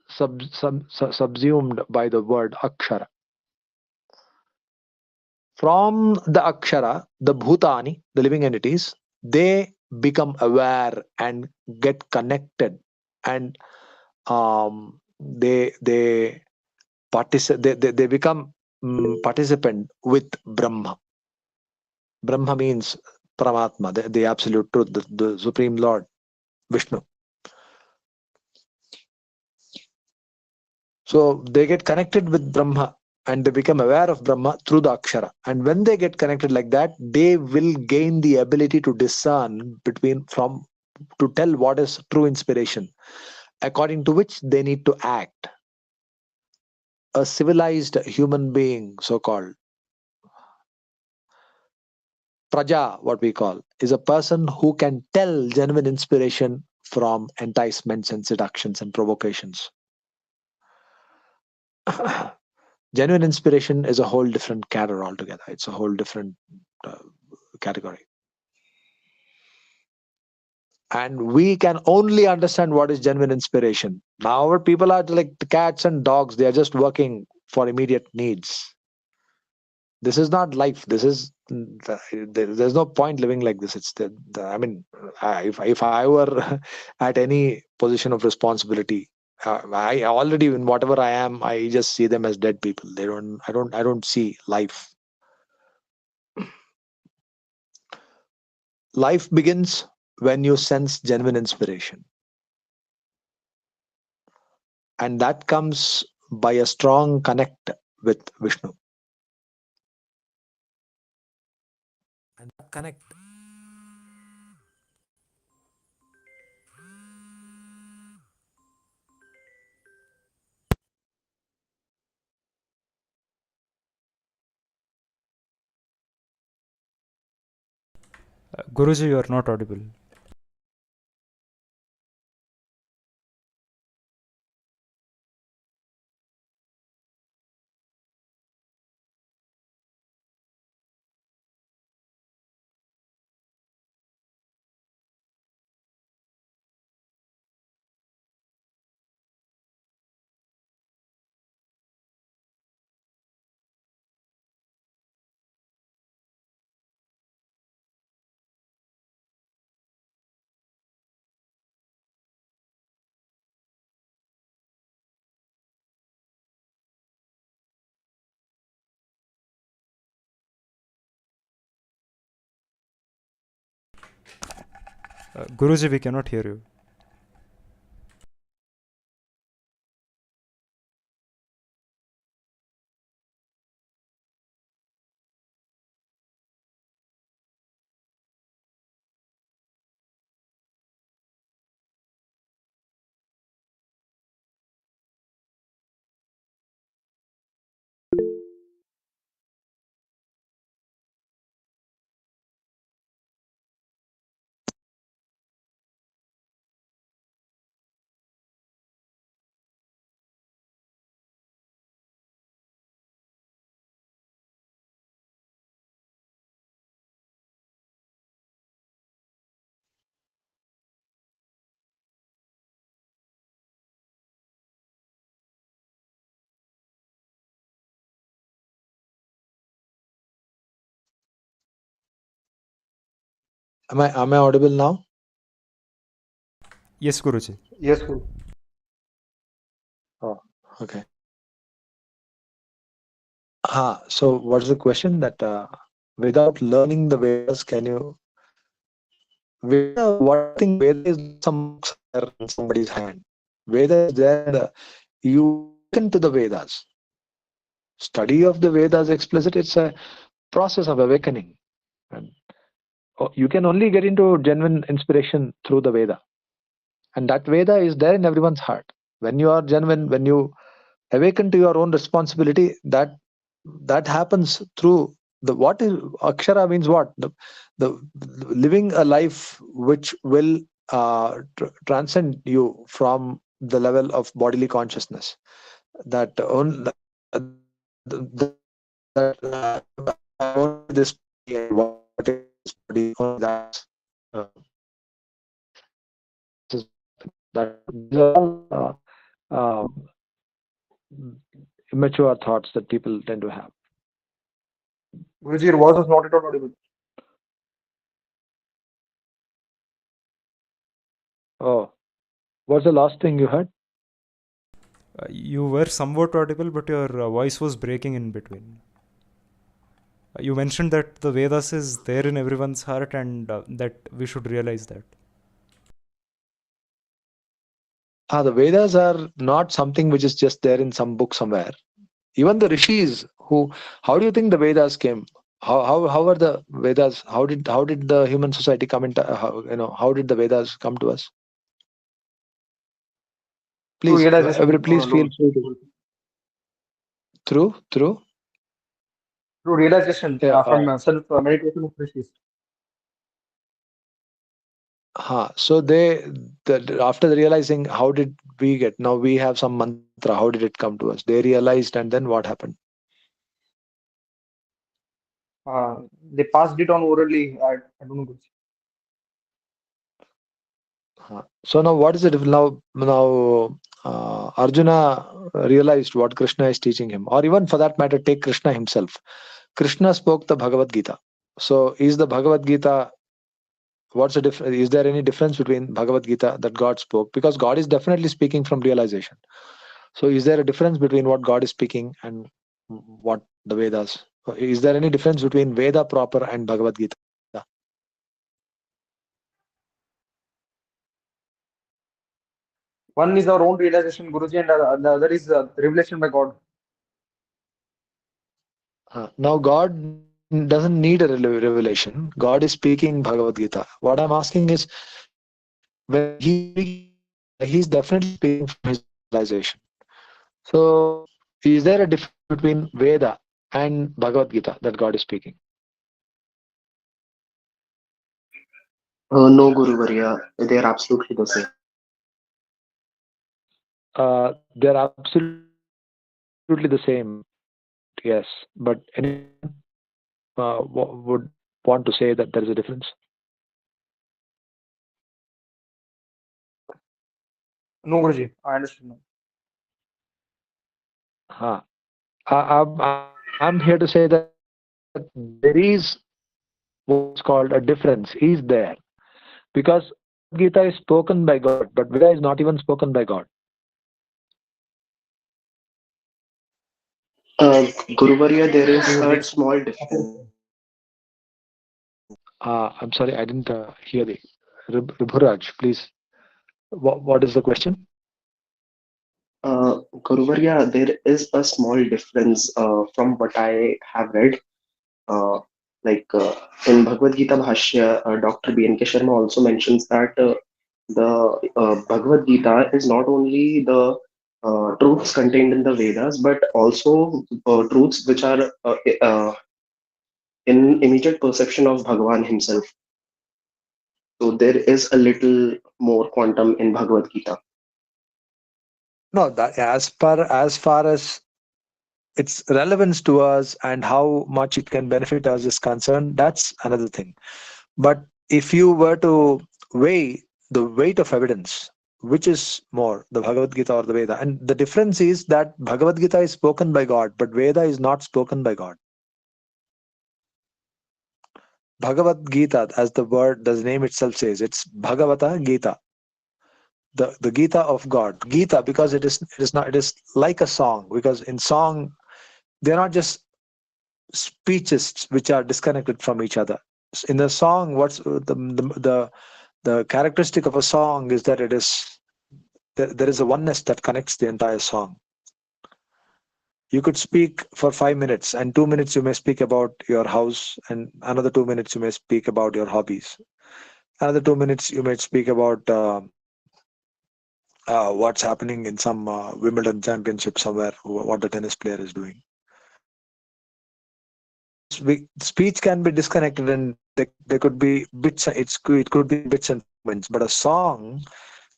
subsumed by the word Akshara. From the Akshara, the Bhutani, the living entities, they become aware and get connected, and they they become participant with Brahma. Brahma means Paramatma, the absolute truth, the Supreme Lord, Vishnu. So they get connected with Brahma and they become aware of Brahma through the Akshara. And when they get connected like that, they will gain the ability to discern to tell what is true inspiration, according to which they need to act. A civilized human being, so called Praja, what we call, is a person who can tell genuine inspiration from enticements and seductions and provocations. Genuine inspiration is a whole different category altogether. It's a whole different uh, category. And we can only understand what is genuine inspiration. Now, our people are like the cats and dogs, they are just working for immediate needs. This is not life. This is there's no point living like this. It's I mean, if I were at any position of responsibility, I already, in whatever I am, I just see them as dead people. I don't see life. Life begins when you sense genuine inspiration, and that comes by a strong connect with Vishnu. And that connect, Guruji, you are not audible. Guruji, we cannot hear you. am I audible now? Yes, Guruji. Yes, Guru. Oh, okay. So what's the question? That without learning the Vedas, can you Veda? What I think, Veda is not some books there in somebody's hand. Veda is there. You awaken to the Vedas. Study of the Vedas explicit. It's a process of awakening. And you can only get into genuine inspiration through the Veda, and that Veda is there in everyone's heart. When you are genuine, when you awaken to your own responsibility, that happens through the what is Akshara means what the living a life which will transcend you from the level of bodily consciousness. That on that only this body and what is this body, only that's that these are all immature thoughts that people tend to have. Guruji, your voice is not at all audible. Oh, what's the last thing you heard? You were somewhat audible, but your voice was breaking in between. You mentioned that the Vedas is there in everyone's heart and that we should realize that. The Vedas are not something which is just there in some book somewhere. Even the rishis how do you think the Vedas came? How are the Vedas? How did the human society come into how did the Vedas come to us? Through Please, realization. No, please no, feel no. free to through. Through realization Yeah, from self meditation of rishis. so after realizing how did we get now we have some mantra. How did it come to us? They realized, and then what happened? They passed it on orally. I don't know. Guruji. So now what is it? Now Arjuna realized what Krishna is teaching him, or even for that matter, take Krishna himself. Krishna spoke the Bhagavad Gita. So is the Bhagavad Gita? What's the difference? Is there any difference between Bhagavad Gita that God spoke? Because God is definitely speaking from realization. So is there a difference between what God is speaking and what the Vedas? Is there any difference between Veda proper and Bhagavad Gita? One is our own realization, Guruji, and the other is revelation by God. Now, God doesn't need a revelation. God is speaking Bhagavad Gita. What I'm asking is, when He speaks Bhagavad Gita, He's definitely speaking from His realization. So, is there a difference between Veda and Bhagavad Gita that God is speaking? No, Guru Varya, they are absolutely the same. They're absolutely the same. Yes, but anyone would want to say that there is a difference? No, Guruji, I understand now. Huh. I'm here to say that there is what's called a difference is there, because Bhagavad Gita is spoken by God, but Veda is not even spoken by God. Guru Varya, there is Okay, a great. small difference. I'm sorry, I didn't hear the Ribhuraj, please. What is the question? Guru Varya, there is a small difference from what I have read. Uh, like in Bhagavad Gita Bhashya, Dr. B.N.K. Sharma also mentions that the Bhagavad Gita is not only the truths contained in the Vedas, but also truths which are in immediate perception of Bhagavan himself. So there is a little more quantum in Bhagavad Gita. No, that as far as its relevance to us and how much it can benefit us is concerned, that's another thing. But if you were to weigh the weight of evidence, which is more, the Bhagavad Gita or the Veda? And the difference is that Bhagavad Gita is spoken by God, but Veda is not spoken by God. Bhagavad Gita, as the name itself says, it's Bhagavata Gita, the Gita of God. Gita, because it is like a song, because in song they're not just speeches which are disconnected from each other. In the song, what's the characteristic of a song is that there is a oneness that connects the entire song. You could speak for 5 minutes, and 2 minutes you may speak about your house, and another 2 minutes you may speak about your hobbies. Another 2 minutes you might speak about what's happening in some Wimbledon championship somewhere, what the tennis player is doing. Speech can be disconnected, and there could be bits. It could be bits and fragments, but a song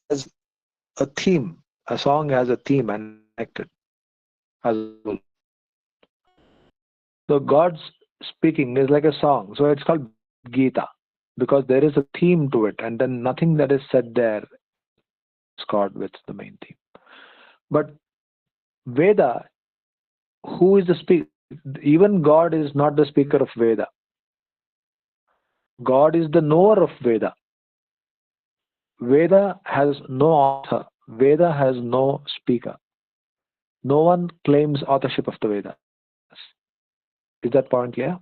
has a theme. A song has a theme and connected as a whole. So God's speaking is like a song. So it's called Gita because there is a theme to it, and then nothing that is said there is God with the main theme. But Veda, who is the speaker? Even God is not the speaker of Veda. God is the knower of Veda. Veda has no author. Veda has no speaker. No one claims authorship of the Vedas. Is that point clear?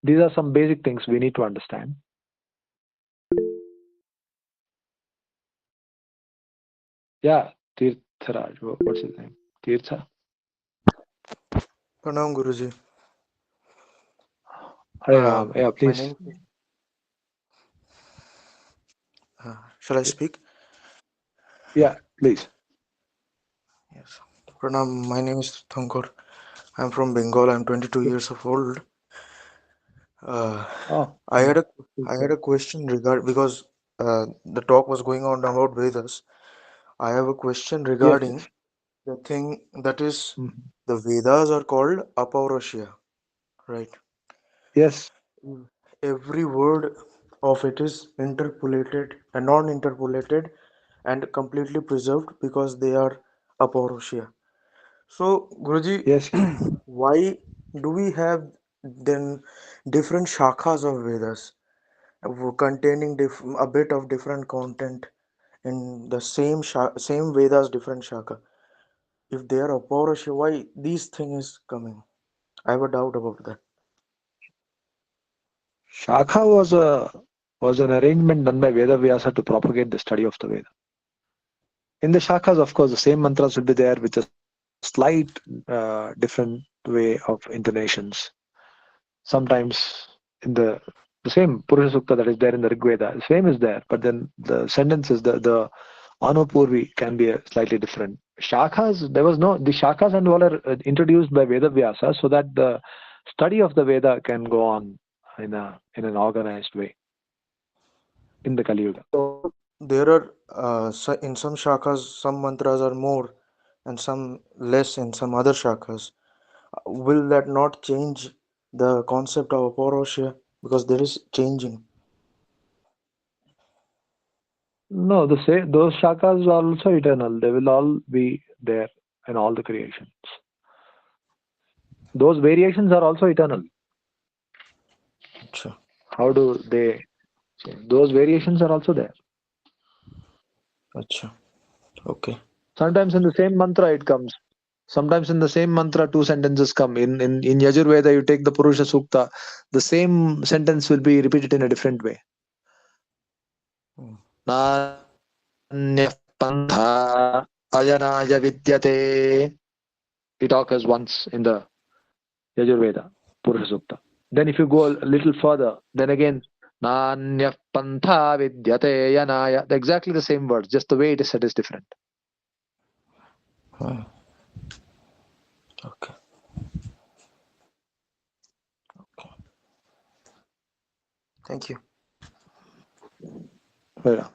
These are some basic things we need to understand. Yeah, Tirtharaj. What's his name? Tirtha? Pranam Guruji. Hare Ram. Yeah, My please. name. Shall I speak? Yeah, please. Yes. Pranam. My name is Thankor. I'm from Bengal. I'm 22 years of old. Oh, I had a please I go had a ahead. question because the talk was going on about Vedas. I have a question Yes, regarding yes. the thing that is Mhm. the Vedas are called Apaurusha, right? Yes, Every word of it is interpolated and non-interpolated and completely preserved because they are Apaurusha. So, Guruji, yes, yes. why do we have then different shakhas of Vedas containing a bit of different content in the same Vedas, different shaka? If they are Apaurusha, why these thing is coming? I have a doubt about that. Shakha was an arrangement done by Veda Vyasa to propagate the study of the Veda. In the shakhas, of course, the same mantras will be there with a slight different way of intonations. Sometimes in the same Purusha Sukta that is there in the Rig Veda, the same is there, but then the sentences, the Anupurvi can be slightly different. Shakhas, there was no, the Shakhas and all are introduced by Veda Vyasa so that the study of the Veda can go on in an organized way in the Kali Yuga. So there are in some shakhas, some mantras are more and some less in some other shakhas. Will that not change the concept of Apaurusha? Because there is changing. No, those shakas are also eternal. They will all be there in all the creations. Those variations are also eternal. Acha, How do they change? Those variations are also there. acha. Okay. Sometimes in the same mantra it comes. Sometimes in the same mantra two sentences come. In Yajurveda you take the Purusha Sukta, the same sentence will be repeated in a different way. Hmm. Nanyah pantha ayanaya vidyate. It occurs once in the Yajurveda, Purusha Sukta. Then if you go a little further, then again, Nanya Pantha Vidyate Yanaya. Exactly the same words, just the way it is said is different. Hmm. Okay. Okay. Thank you. Yeah.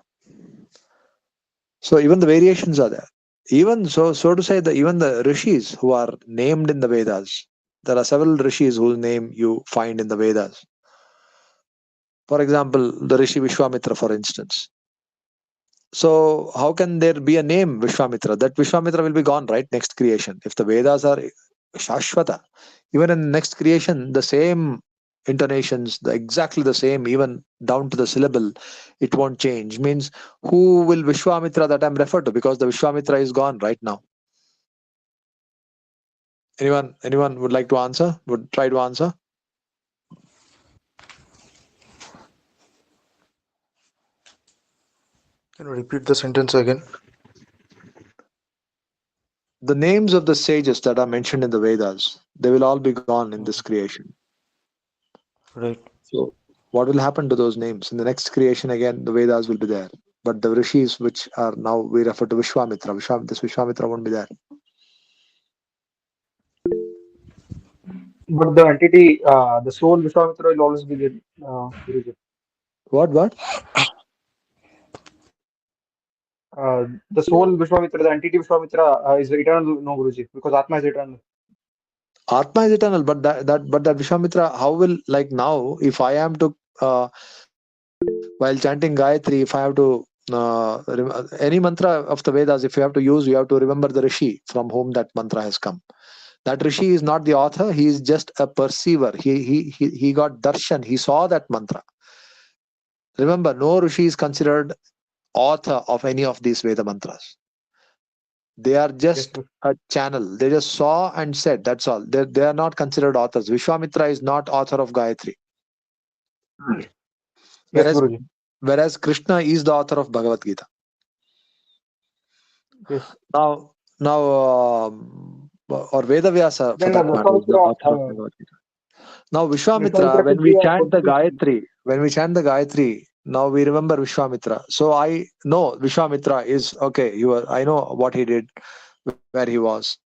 So even the variations are there. Even so to say, even the rishis who are named in the Vedas, there are several rishis whose name you find in the Vedas. For example, the Rishi Vishwamitra, for instance. So how can there be a name Vishwamitra? That Vishwamitra will be gone, right? Next creation. If the Vedas are Shashwata, even in next creation, the same intonations, exactly the same, even down to the syllable, it won't change. Means who will Vishwamitra that I'm referred to? Because the Vishwamitra is gone right now. Anyone would like to answer? Would try to answer? Can you repeat the sentence again? The names of the sages that are mentioned in the Vedas, they will all be gone in this Hmm. creation. Right. So, what will happen to those names? In the next creation, again, the Vedas will be there. But the rishis, which are now we refer to Vishwamitra, this Vishwamitra won't be there. But the entity, the soul Vishwamitra will always be there, Guruji. What? The soul Vishwamitra, the entity Vishwamitra is eternal, no Guruji, because Atma is eternal. Atma is eternal, but that Vishwamitra, how will, like now, if I am to, while chanting Gayatri, if I have to, any mantra of the Vedas, if you have to use, you have to remember the Rishi from whom that mantra has come. That Rishi is not the author, he is just a perceiver. He got darshan, he saw that mantra. Remember, no Rishi is considered author of any of these Veda mantras. They are Yes, just sir. a channel. They just saw and said, that's all. They are not considered authors. Vishwamitra is not author of Gayatri. Yes, Whereas, Guruji. whereas Krishna is the author of Bhagavad Gita. Yes. Now, or Vedavyasa for Then that matter is the Vishwamitra, author of Bhagavad Gita. Now, Vishwamitra, Vishwamitra when could be we a chant the position. Gayatri, now we remember Vishwamitra. So I know Vishwamitra is okay. I know what he did, where he was.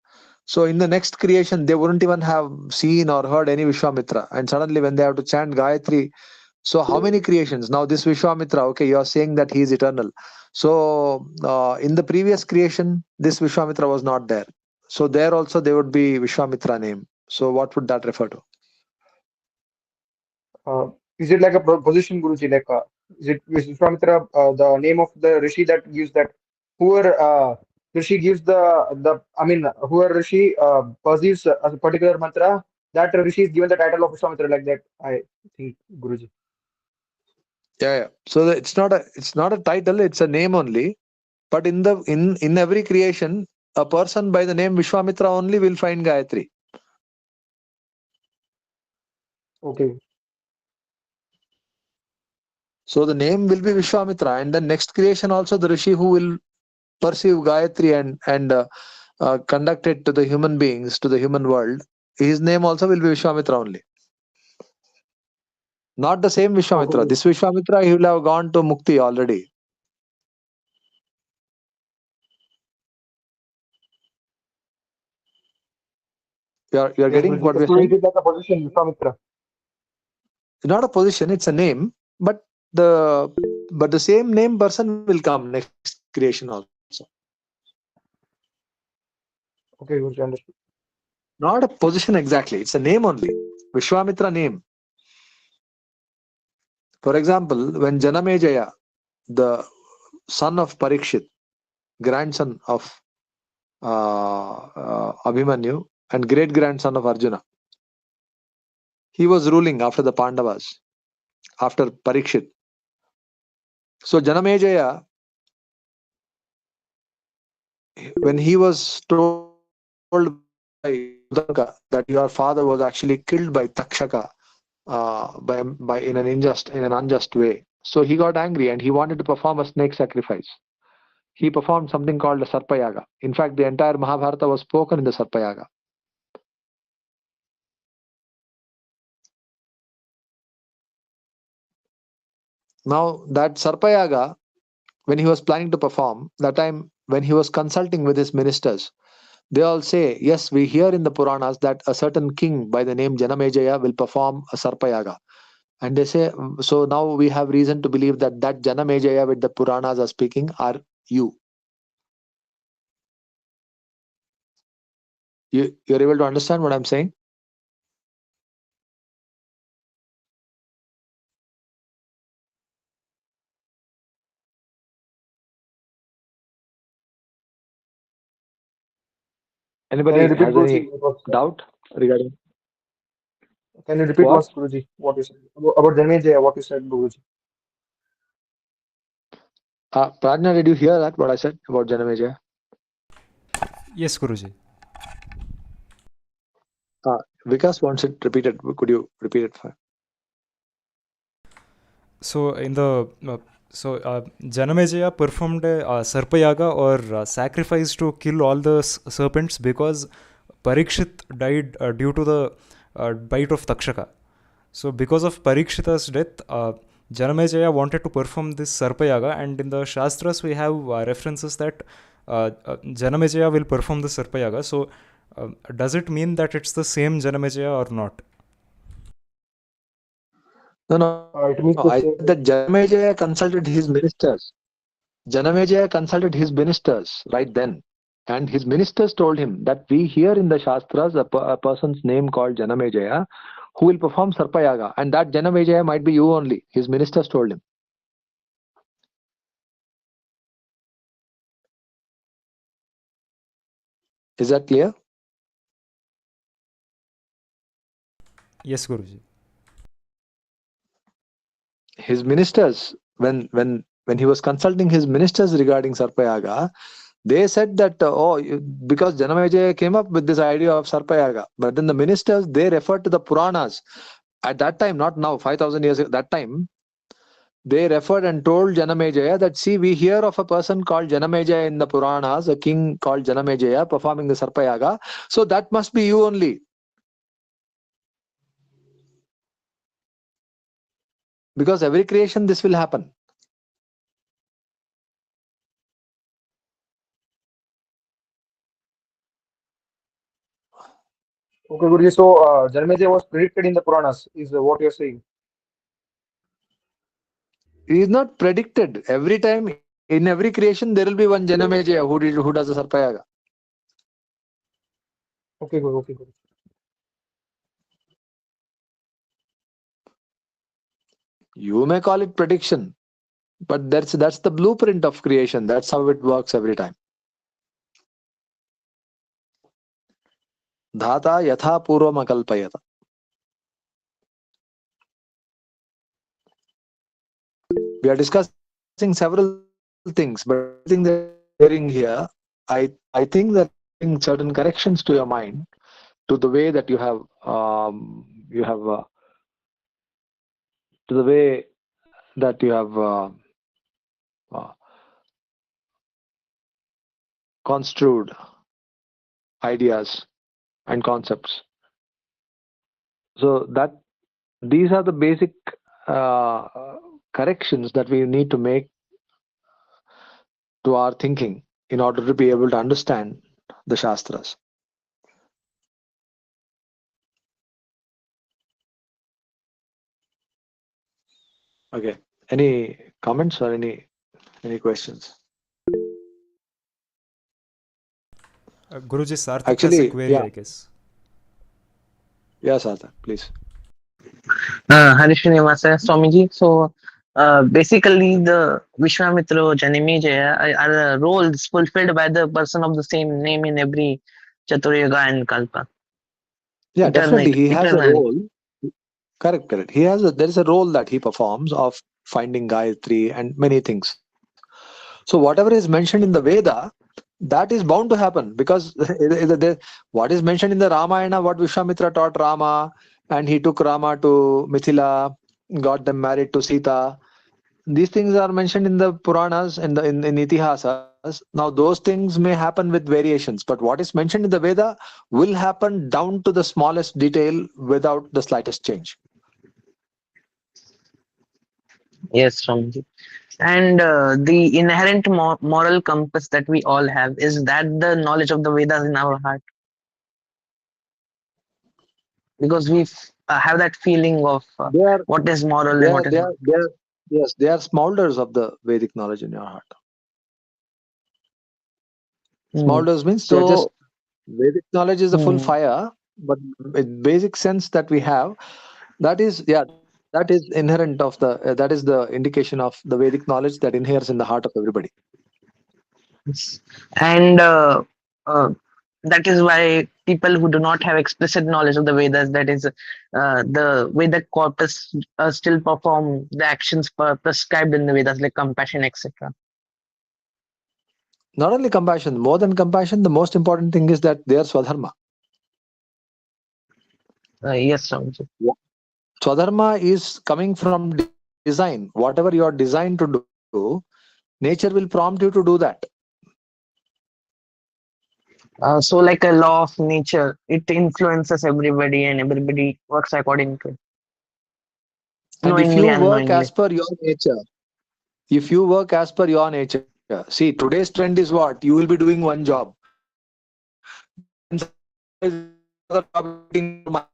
So in the next creation, they wouldn't even have seen or heard any Vishwamitra. And suddenly, when they have to chant Gayatri, so how many creations? Now this Vishwamitra, okay, you are saying that he is eternal. So in the previous creation, this Vishwamitra was not there. So there also there would be Vishwamitra name. So what would that refer to? Is it like a position, Guruji? Like, is it Vishwamitra, the name of the Rishi that gives that, whoever Rishi gives whoever Rishi perceives a particular mantra, that Rishi is given the title of Vishwamitra, like that, I think, Guruji. Yeah. So it's not a title, it's a name only. But in every creation, a person by the name Vishwamitra only will find Gayatri. Okay. So the name will be Vishwamitra, and then next creation also the Rishi who will perceive Gayatri and conduct it to the human beings, to the human world. His name also will be Vishwamitra only. Not the same Vishwamitra. Okay. This Vishwamitra, he will have gone to Mukti already. You're Yes, getting what Guruji. we're So is saying? it like a position, Vishwamitra? It's not a position, it's a name, but the same name person will come next creation also. Okay, Guruji, understood. Not a position exactly, it's a name only. Vishwamitra name. For example, when Janamejaya, the son of Parikshit, grandson of Abhimanyu, and great grandson of Arjuna, he was ruling after the Pandavas, after Parikshit. So Janamejaya, when he was told by Udanka that your father was actually killed by Takshaka by in an unjust way, so he got angry and he wanted to perform a snake sacrifice. He performed something called a Sarpayaga. In fact, the entire Mahabharata was spoken in the Sarpayaga. Now that Sarpayaga, when he was planning to perform, that time when he was consulting with his ministers, they all say, yes, we hear in the Puranas that a certain king by the name Janamejaya will perform a Sarpayaga. And they say, so now we have reason to believe that Janamejaya with the Puranas are speaking are you. You're able to understand what I'm saying? Can you Anybody repeat, has Guruji? any doubt regarding Can you repeat what? once, Guruji, what you said about Janmejaya, what you said, Guruji? Prajna, did you hear that, what I said about Janamejaya? Yes, Guruji. Vikas wants it repeated. Could you repeat it? So in the Janamejaya performed a Sarpayaga or sacrifice to kill all the serpents because Parikshit died due to the bite of Takshaka. So because of Parikshita's death, Janamejaya wanted to perform this Sarpayaga, and in the Shastras we have references that Janamejaya will perform the Sarpayaga. So does it mean that it's the same Janamejaya or not? No. It means the I same. said that Janamejaya consulted his ministers. Janamejaya consulted his ministers right then. And his ministers told him that we hear in the Shastras a person's name called Janamejaya who will perform Sarpayaga. And that Janamejaya might be you only. His ministers told him. Is that clear? Yes, Guruji. his ministers, when he was consulting his ministers regarding Sarpayaga, they said that because Janamejaya came up with this idea of Sarpayaga, but then the ministers, they referred to the Puranas at that time, not now, 5,000 years ago, that time. They referred and told Janamejaya that, see, we hear of a person called Janamejaya in the Puranas, a king called Janamejaya performing the Sarpayaga. So that must be you only. Because every creation this will happen. Okay, Guruji. So Janmejaya was predicted in the Puranas, is what you're saying. It is not predicted. Every time in every creation there will be one Janamejaya who does the Sarpayaga. Okay, Guru. Okay, Guru. You may call it prediction, but that's the blueprint of creation. That's how it works every time. Dhata yatha purvam akalpayata. We are discussing several things, but everything that we are hearing here, I think that bring certain corrections to your mind, to the way that to the way that you have uh, construed ideas and concepts. So that these are the basic uh, corrections that we need to make to our thinking in order to be able to understand the Shastras. Okay. Any comments or any questions? Guruji, Sarthak has a Actually, query, yeah. I guess. Yes, Arthur, please. Harishinivasa Swamiji. So basically, the Vishwamitra Janamejaya are roles fulfilled by the person of the same name in every Chaturyaga and Kalpa. Yeah, definitely. He has a Eternally. role. Correct. There is a role that he performs of finding Gayatri and many things. So whatever is mentioned in the Veda, that is bound to happen because what is mentioned in the Ramayana, what Vishwamitra taught Rama, and he took Rama to Mithila, got them married to Sita. These things are mentioned in the Puranas and in Itihasas. Now those things may happen with variations, but what is mentioned in the Veda will happen down to the smallest detail without the slightest change. Yes, Swamiji. And the inherent moral compass that we all have, is that the knowledge of the Vedas in our heart? Because we have that feeling of They are what is moral they and are what is they not. are they are yes, they are smolders of the Vedic knowledge in your heart. Hmm. Smolders means they are just So, Vedic knowledge is the full hmm, fire, but in basic sense that we have, that is inherent of the that is the indication of the Vedic knowledge that inheres in the heart of everybody. yes. And that is why people who do not have explicit knowledge of the Vedas, that is, the Vedic corpus, still perform the actions prescribed in the Vedas, like compassion, etc. Not only compassion, more than compassion, the most important thing is that they are swadharma. Yes, Swamiji. Swadharma is coming from design. Whatever you are designed to do, nature will prompt you to do that. So, like a law of nature, it influences everybody, and everybody works according to it, And if you knowingly, work as unknowingly. per your nature, if you work as per your nature, see, today's trend is what? You will be doing one job. Then someone is another job waiting for my.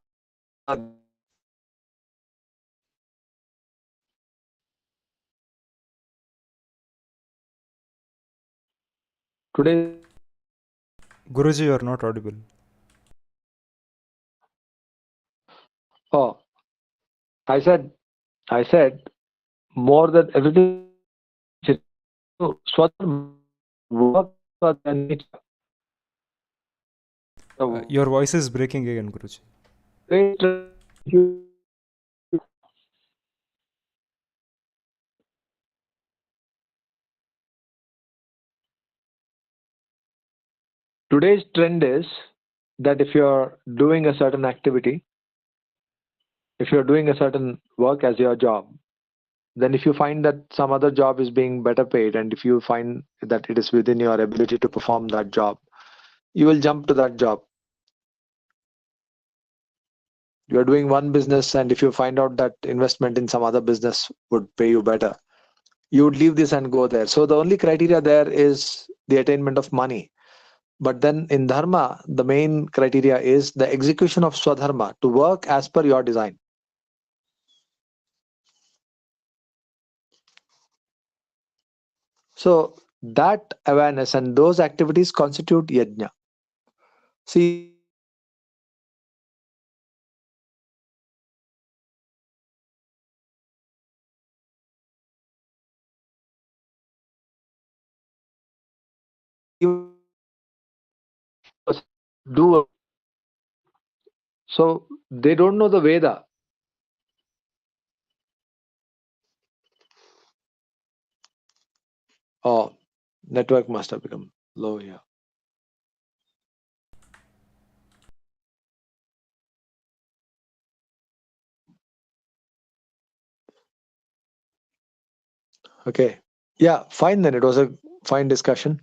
Today's Guruji, you are not audible. oh, I said more than everything. So Swadharma work for their nature. Your voice is breaking again, Guruji. Today's trend, today's trend is that if you're doing a certain activity, if you're doing a certain work as your job, then if you find that some other job is being better paid, and if you find that it is within your ability to perform that job, you will jump to that job. You are doing one business, and if you find out that investment in some other business would pay you better, you would leave this and go there. So the only criteria there is the attainment of money. But then in dharma, the main criteria is the execution of swadharma, to work as per your design. So that awareness and those activities constitute yajna. See, do so they don't know the Veda. Oh, network must have become low here. Okay. Yeah, fine then. It was a fine discussion.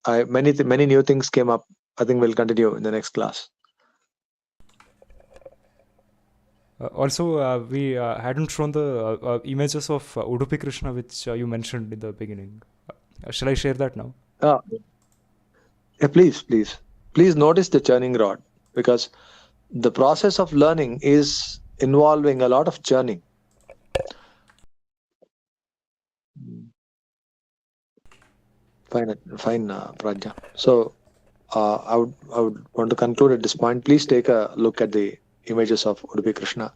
Many new things came up. I think we'll continue in the next class. Also, we hadn't shown the images of Udupi Krishna, which you mentioned in the beginning. Shall I share that now? Yeah, please notice the churning rod, because the process of learning is involving a lot of churning. Fine, Prajna. So I would want to conclude at this point. Please take a look at the images of Udupi Krishna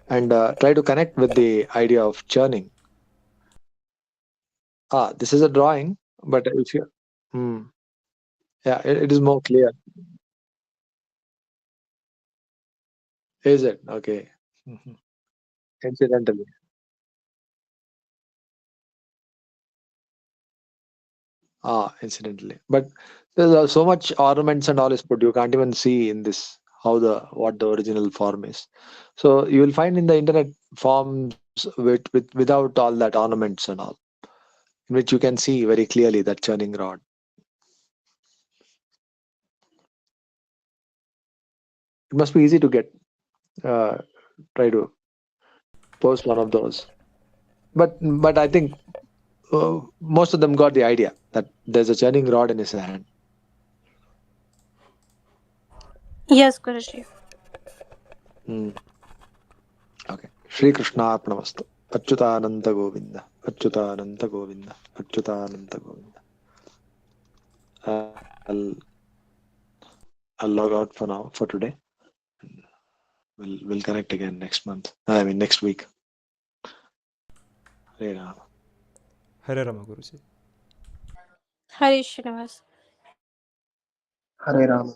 and try to connect with the idea of churning. This is a drawing, but if you, yeah, it is more clear. Is it okay? Mhm. Incidentally, incidentally, but there's so much ornaments and all is put. You can't even see in this what the original form is. So you will find in the internet forms without all that ornaments and all, in which you can see very clearly that churning rod. It must be easy to get. Uh, Try to post one of those. But I think most of them got the idea that there's a churning rod in his hand. Yes, Guruji. Hmm. Okay. Shri Krishna Arpanamastu. Achyutananda Govinda. Achyutananda Govinda. Achyutananda Govinda. Uh, I'll I'll log out for now for today. We'll connect again next month. I mean next week. Hare Rama. Hare Rama, Guruji. Hare Srinivas. Hare Rama.